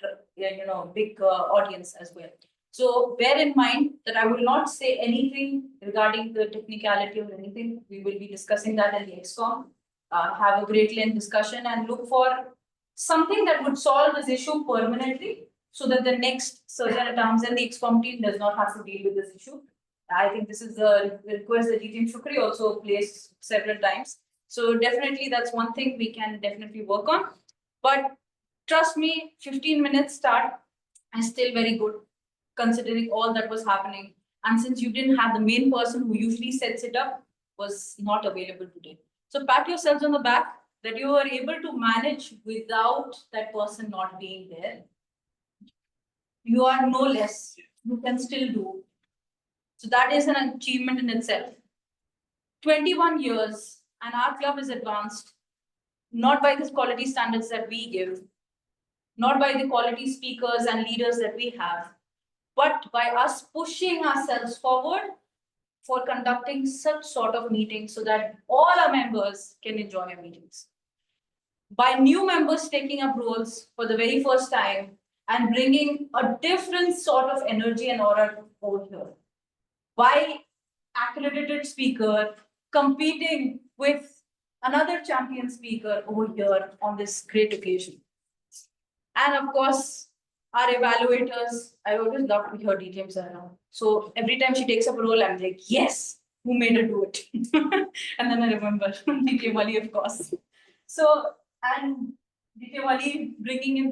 audience as well. So bear in mind that I will not say anything regarding the technicality or anything. We will be discussing that in the ExCom. Have a great length discussion and look for something that would solve this issue permanently so that the next surgeon at arms and the ExCom team does not have to deal with this issue. I think this is the request that DTM Shukri also placed several times. So definitely that's one thing we can definitely work on. But trust me, 15 minutes start is still very good considering all that was happening. And since you didn't have the main person who usually sets it up was not available today. So pat yourselves on the back that you were able to manage without that person not being there. You are no less, you can still do. So that is an achievement in itself. 21 years and our club is advanced, not by the quality standards that we give, not by the quality speakers and leaders that we have, but by us pushing ourselves forward for conducting such sort of meetings so that all our members can enjoy our meetings. By new members taking up roles for the very first time and bringing a different sort of energy and aura over here. By accredited speaker competing with another champion speaker over here on this great occasion. And of course, our evaluators, I always love to hear DTM Zara. So every time she takes up a role, I'm like, yes, who made her do it? And then I remember DTM Ali, of course. So, and DTM Ali bringing in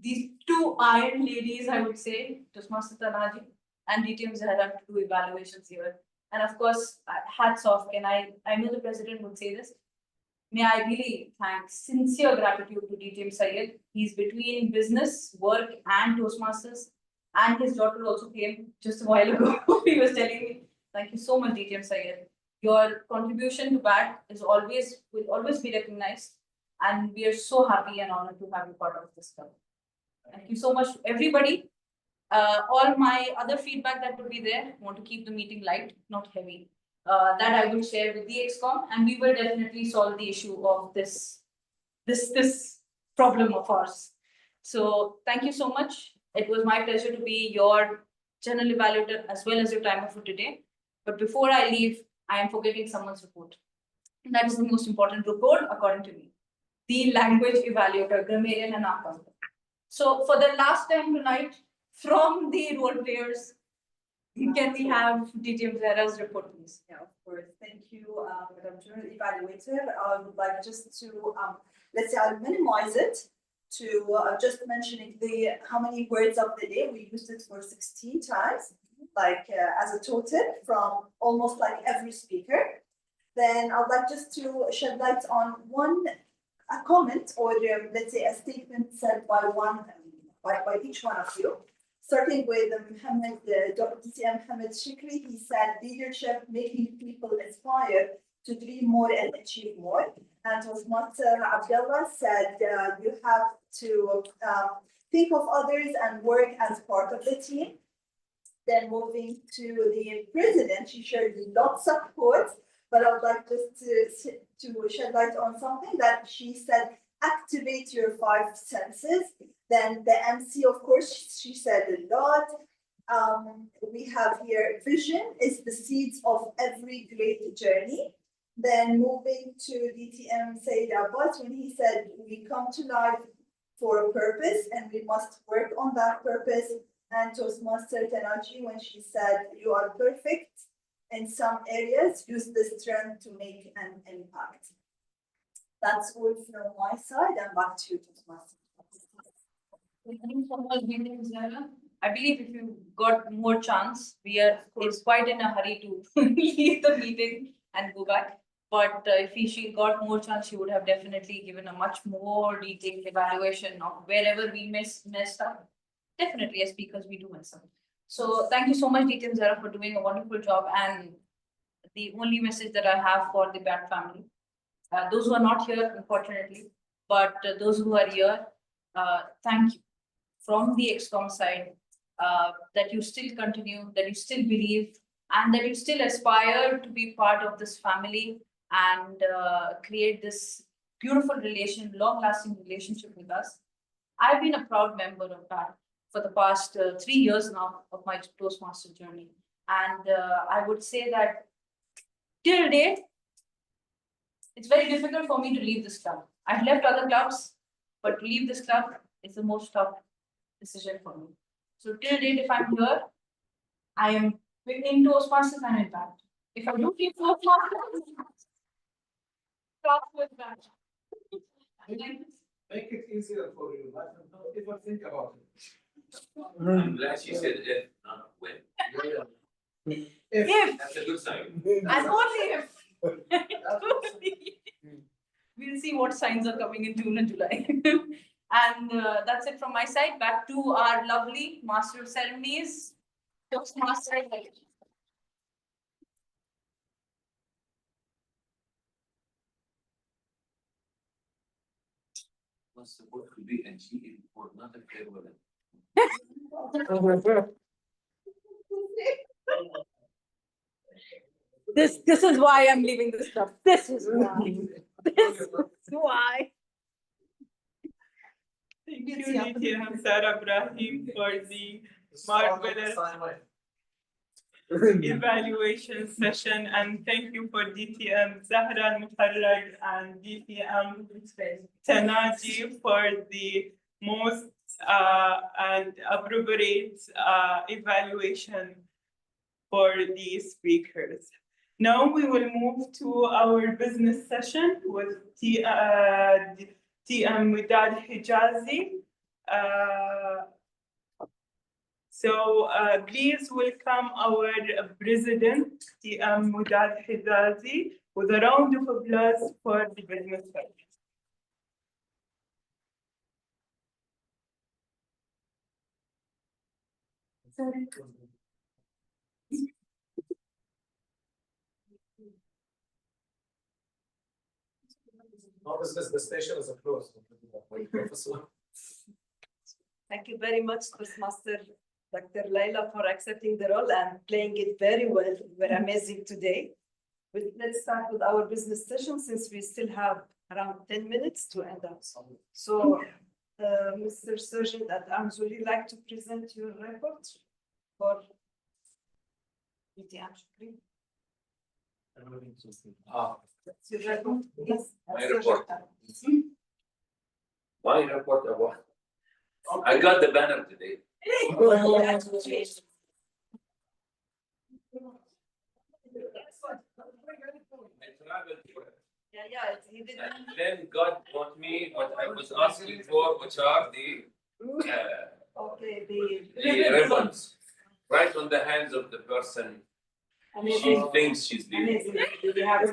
these two iron ladies, I would say, Toastmaster Tanaji and DTM Zahra to do evaluations here. And of course, hats off, and I know the president would say this. May I really thank sincere gratitude to DTM Syed. He's between business, work, and Toastmasters. And his daughter also came just a while ago. He was telling me, thank you so much, DTM Syed. Your contribution to BAT will always be recognized. And we are so happy and honored to have you part of this club. Thank you so much, everybody. All my other feedback that would be there, want to keep the meeting light, not heavy. That I will share with the ExCom, and we will definitely solve the issue of this problem of ours. So thank you so much. It was my pleasure to be your general evaluator as well as your timer for today. But before I leave, I am forgetting someone's report. And that is the most important report according to me. The language evaluator, grammarian and accountant. So for the last time tonight, from the role players, can we have DTM Zahra's report, please? Yeah, of course. Thank you, Madam General Evaluator. I would like just to, let's say I'll minimize it to just mentioning how many words of the day. We used it for 16 times, like as a total from almost like every speaker. Then I'd like just to shed light on a comment or let's say a statement said by each one of you. Starting with Dr. DTM Mohammed Shikri, he said leadership, making people aspire to dream more and achieve more. And Toastmaster Abdullah said you have to think of others and work as part of the team. Then moving to the president, she shared lots of quotes, but I would like just to shed light on something that she said, activate your 5 senses. Then the MC, of course, she said a lot. We have here, vision is the seeds of every great journey. Then moving to DTM Sayyid Abbas, when he said, we come to life for a purpose and we must work on that purpose. And Toastmaster Tanaji, when she said, you are perfect in some areas, use the strength to make an impact. That's all from my side, and back to you, Toastmaster. I believe if you got more chance, it's quite in a hurry to leave the meeting and go back. But if she got more chance, she would have definitely given a much more detailed evaluation of wherever we messed up. Definitely, as speakers, we do mess up. So thank you so much, DTM Zahra, for doing a wonderful job. And the only message that I have for the BAT family, those who are not here, unfortunately, but those who are here, thank you from the ExCom side, that you still continue, that you still believe, and that you still aspire to be part of this family and create this beautiful long-lasting relationship with us. I've been a proud member of that for the past 3 years now of my Toastmaster journey. And I would say that till date, it's very difficult for me to leave this club. I've left other clubs, but to leave this club is the most tough decision for me. So till date, if I'm here, I am in Toastmasters and in BAT. If I don't keep Toastmasters, stop with BAT. Make it easier for you, but don't ever think about it. I'm glad she said if, not when. If. That's a good sign. And only if. We'll see what signs are coming in June and July. And that's it from my side. Back to our lovely Master of Ceremonies, Toastmaster. Was supposed to be and she for not a fair woman. This is why I'm leaving this club. This is why. This is why. Thank you, DTM Sarah Brahim, for the marvelous evaluation session, and thank you for DTM Zahra Muharrar and DTM Tanaji for the most and appropriate evaluation for the speakers. Now we will move to our business session with TM Widad Hijazi. So please welcome our President, TM Mudad Hizazi, with a round of applause for the business service. Notice this, the station is closed. Thank you very much, Toastmaster Dr. Laila, for accepting the role and playing it very well. You were amazing today. Let's start with our business session since we still have around 10 minutes to end up. So, Mr. Surgeon at Arms, would you like to present your report for BTM Shukri? That's your report, please. My report. My report about. I got the banner today. Congratulations. I traveled for it. Yeah, he did. And then God brought me what I was asking for, which are the Okay, the ribbons, right on the hands of the person she amazing. thinks she's leaving. Amazing. You have it.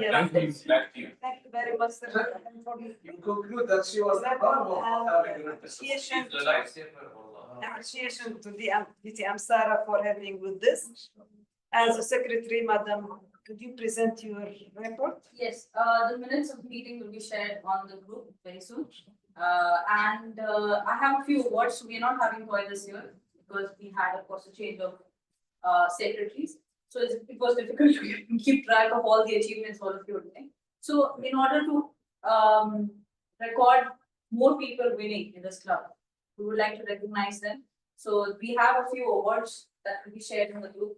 Yes. Back to you, back to you. Thank you very much, sir. For the You conclude that she was the one of having an appreciation She's the lifesaver, wallah. appreciation to the DTM Sarah for having with this. As a secretary, madam, could you present your report? Yes, the minutes of meeting will be shared on the group very soon. And I have a few awards. We are not having Toy this year because we had, of course, a change of secretaries. So it was difficult to keep track of all the achievements all of you are doing. So in order to record more people winning in this club, we would like to recognize them. So we have a few awards that will be shared in the group.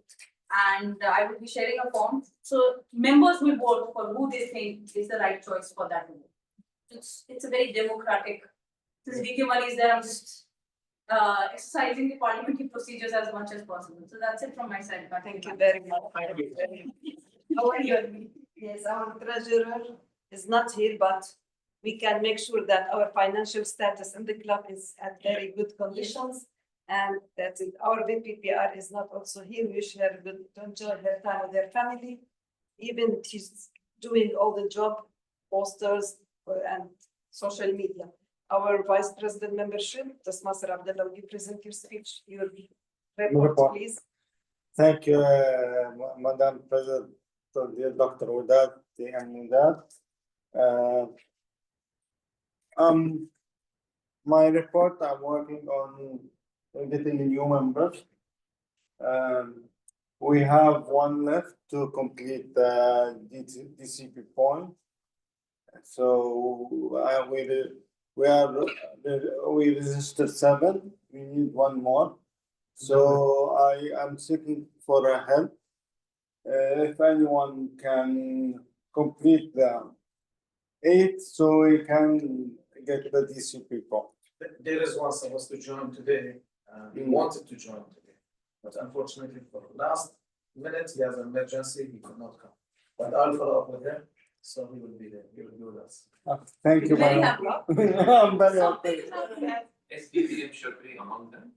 And I will be sharing a form. So members will vote for who they think is the right choice for that award. It's a very democratic. Since DK money is there, I'm just exercising the parliamentary procedures as much as possible. So that's it from my side. Thank you very much. How are you? Yes, our treasurer is not here, but we can make sure that our financial status in the club is at very good conditions. And that our VPPR is not also here. We wish her good to enjoy her time with her family. Even she's doing all the job, posters and social media. Our Vice President membership, Toastmaster Abdullah, will you present your speech, your report, please? Thank you, Madam President, dear Dr. Udad, and Udad. My report, I'm working on getting a new members. We have one left to complete the DCP point. So we registered 7. We need one more. So I am seeking for a help. If anyone can complete the 8, so we can get the DCP point. There is one supposed to join today. He wanted to join today, but unfortunately for the last minute, he has an emergency, he could not come. But I'll follow up with him, so he will be there, he will be with us. Thank you, Very madam. happy. I'm very happy. Is DTM Shukri among them?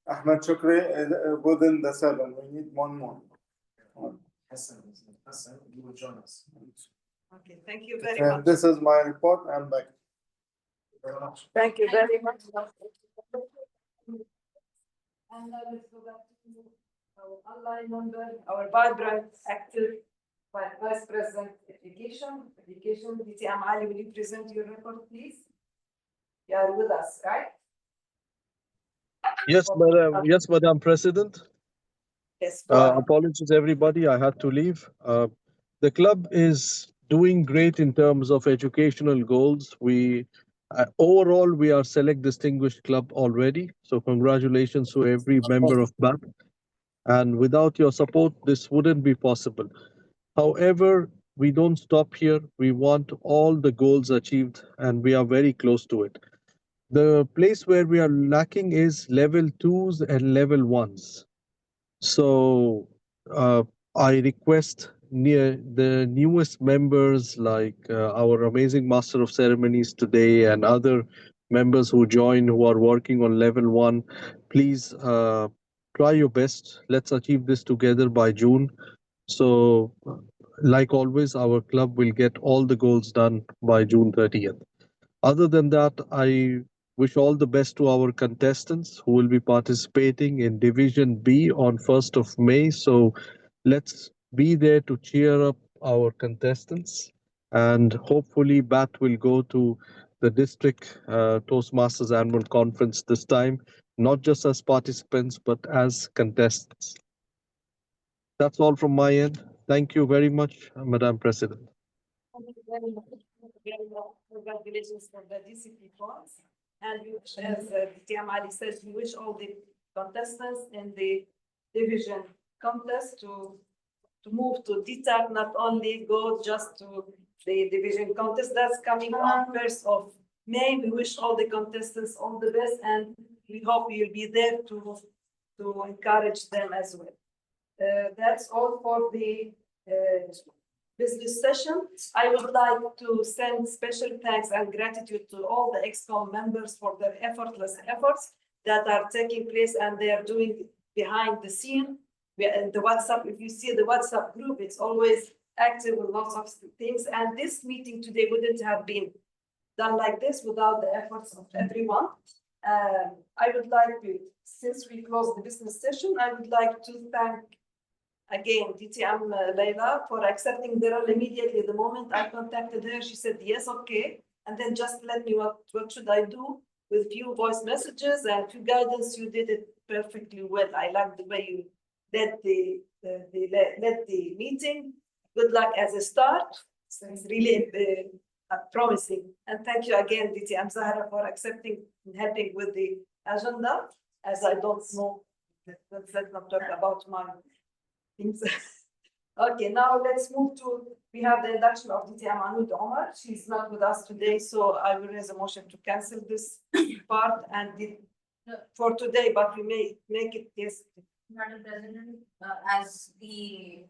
Ahmed Shukri is within the 7. We need one more. Hassan, he will join us. Okay, thank you very much. This is my report. I'm back. Very much. Thank you very much. And now let's go back to our online number, our vibrant, active Vice President Education, DTM Ali, will you present your report, please? You are with us, right? Yes, Madam. Yes, Madam President. Yes. go ahead. Apologies, everybody. I had to leave. The club is doing great in terms of educational goals. Overall, we are Select Distinguished Club already. So congratulations to every member of BAP. And without your support, this wouldn't be possible. However, we don't stop here. We want all the goals achieved, and we are very close to it. The place where we are lacking is level 2s and level 1s. So I request the newest members like our amazing Master of Ceremonies today and other members who join who are working on level 1, please try your best. Let's achieve this together by June. So, like always, our club will get all the goals done by June 30th. Other than that, I wish all the best to our contestants who will be participating in Division B on 1st of May. So let's be there to cheer up our contestants. And hopefully, BAT will go to the district Toastmasters annual conference this time, not just as participants, but as contestants. That's all from my end. Thank you very much, Madam President. Thank you very much. Congratulations for the DCP points. And we wish, as Tiam Ali says, we wish all the contestants in the division contest to move to DTAC, not only go just to the division contest that's coming on 1st of May. We wish all the contestants all the best, and we hope you'll be there to encourage them as well. That's all for the business session. I would like to send special thanks and gratitude to all the ExCom members for their effortless efforts that are taking place and they are doing behind the scene. In the WhatsApp, if you see the WhatsApp group, it's always active with lots of things. And this meeting today wouldn't have been done like this without the efforts of everyone. I would like to, since we closed the business session, I would like to thank again, DTM Leila, for accepting the role immediately. The moment I contacted her, she said, yes, okay. And then just let me what should I do with few voice messages and few guidance. You did it perfectly well. I like the way you led the meeting. Good luck as a start. So it's really promising. And thank you again, DTM Zahra, for accepting and helping with the agenda. As I don't know, let's not talk about my things. Okay, now let's move to, we have the induction of DTM Anoud Omar. She's not with us today, so I will raise a motion to cancel this part and for today, but we may make it, yes. Madam President, as the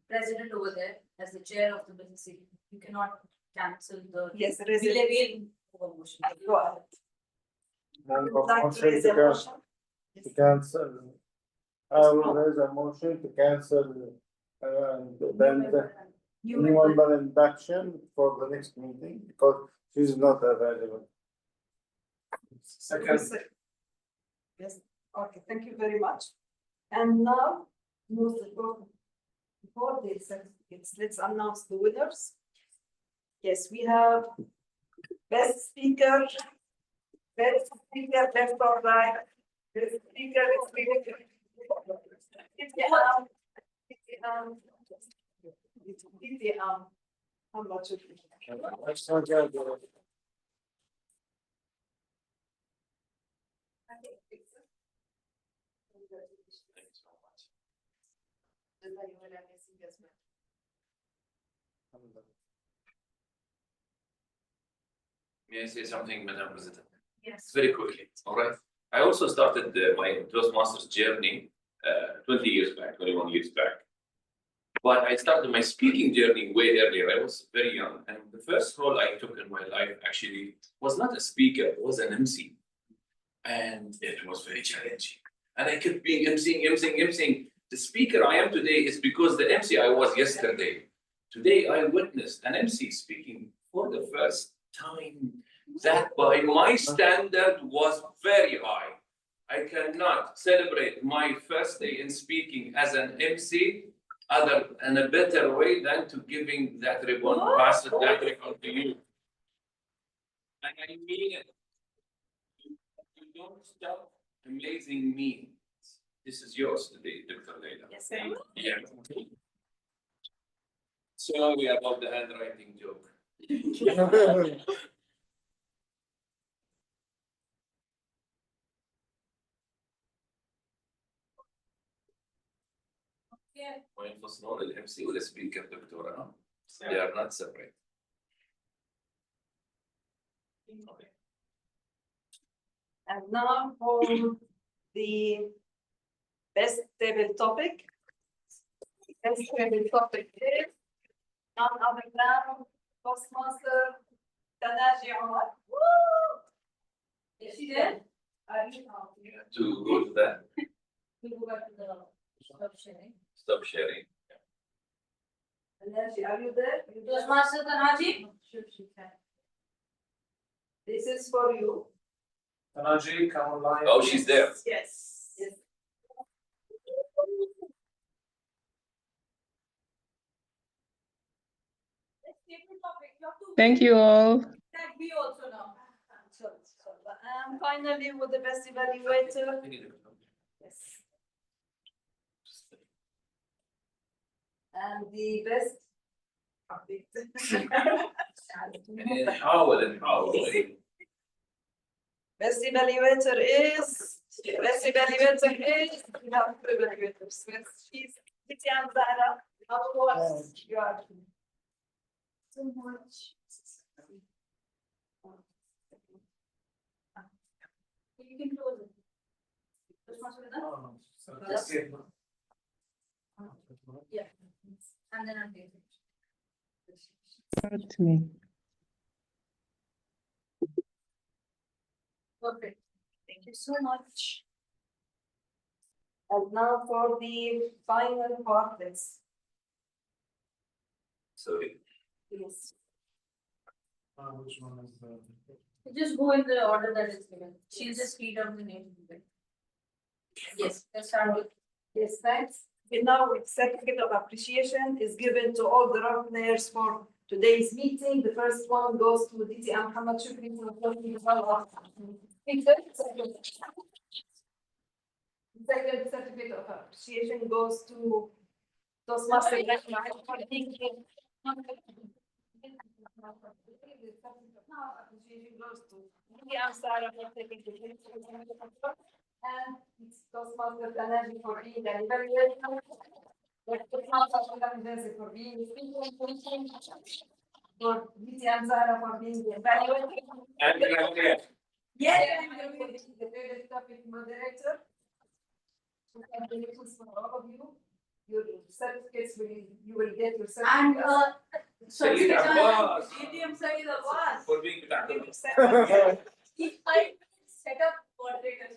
president over there, as the chair of the business, you cannot cancel the. Yes, We'll motion. Go ahead. Motion to cancel. I will raise a motion to cancel then the new member induction for the next meeting because she's not available. Second. Yes, okay, thank you very much. And now, before this, let's announce the winners. Yes, we have best speaker, left or right. Best speaker is how much of it? May I say something, Madam President? Yes. Very quickly, all right? I also started my Toastmasters journey 20 years back, 21 years back. But I started my speaking journey way earlier. I was very young. And the first role I took in my life actually was not a speaker, it was an MC. And it was very challenging. And I kept being emceeing. The speaker I am today is because the MC I was yesterday. Today I witnessed an MC speaking for the first time that by my standard was very high. I cannot celebrate my first day in speaking as an MC other and a better way than to giving that ribbon, pass that ribbon to you. And I mean it. You don't stop amazing me. This is yours today, Dr. Leila. Yes, sir. Yeah. Sorry about the handwriting joke. وينفصلون الMC والسبيكر دكتورة. They are not separate. Okay. And now for the best table topic. Best table topic is none other than Toastmaster Tanaji Omar. Woo! Is she there? To go to that. We'll go back to the stop sharing. Stop sharing. Anarji, are you there? Toastmaster Tanaji? Sure, she can. This is for you. Tanaji, come online. Oh, she's there. Yes. Yes. Thank you all. That we also know. Finally, with the best evaluator. Yes. And the best. نحاول Best evaluator is. Best evaluator is. We have two evaluators. She's Titian Zahra. Of course, you are. So much. You can close it. Toastmaster done? Oh, so that's it, no? Yeah. And then I'm taking. Not me. Perfect. Thank you so much. And now for the final part, let's. Sorry. Yes. Which one is the? Just go in the order that is given. She'll just read out the name. Yes, let's start with. Yes, thanks. And now certificate of appreciation is given to all the rock players for today's meeting. The first one goes to DT Muhammad Shukri for the second certificate of appreciation goes to Toastmaster Rahman for being here. Appreciation goes to DT Sarah for taking the and it's Toastmaster Tanaji for being an evaluator. Toastmaster for being the speaker. For DT Zahra for being the evaluator. And Yes, I'm going to be the favorite topic moderator. Congratulations for all of you. Your certificates you will get your And certificates. Sayyid Abbas. ATM Sayyid Abbas. For being the If I set up moderators.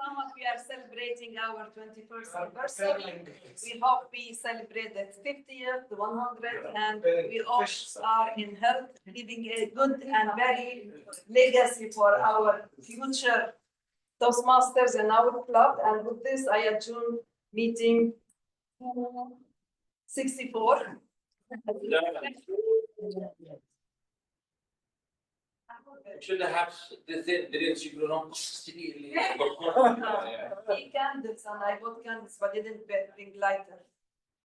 Some of you are celebrating our 21st anniversary. We hope we celebrate the 50th, the 100th, and we all are in health, leaving a good and very legacy for our future Toastmasters and our club. And with this, I adjourn meeting 64. Should have didn't you know? He candles and I bought candles, but didn't bring lighter.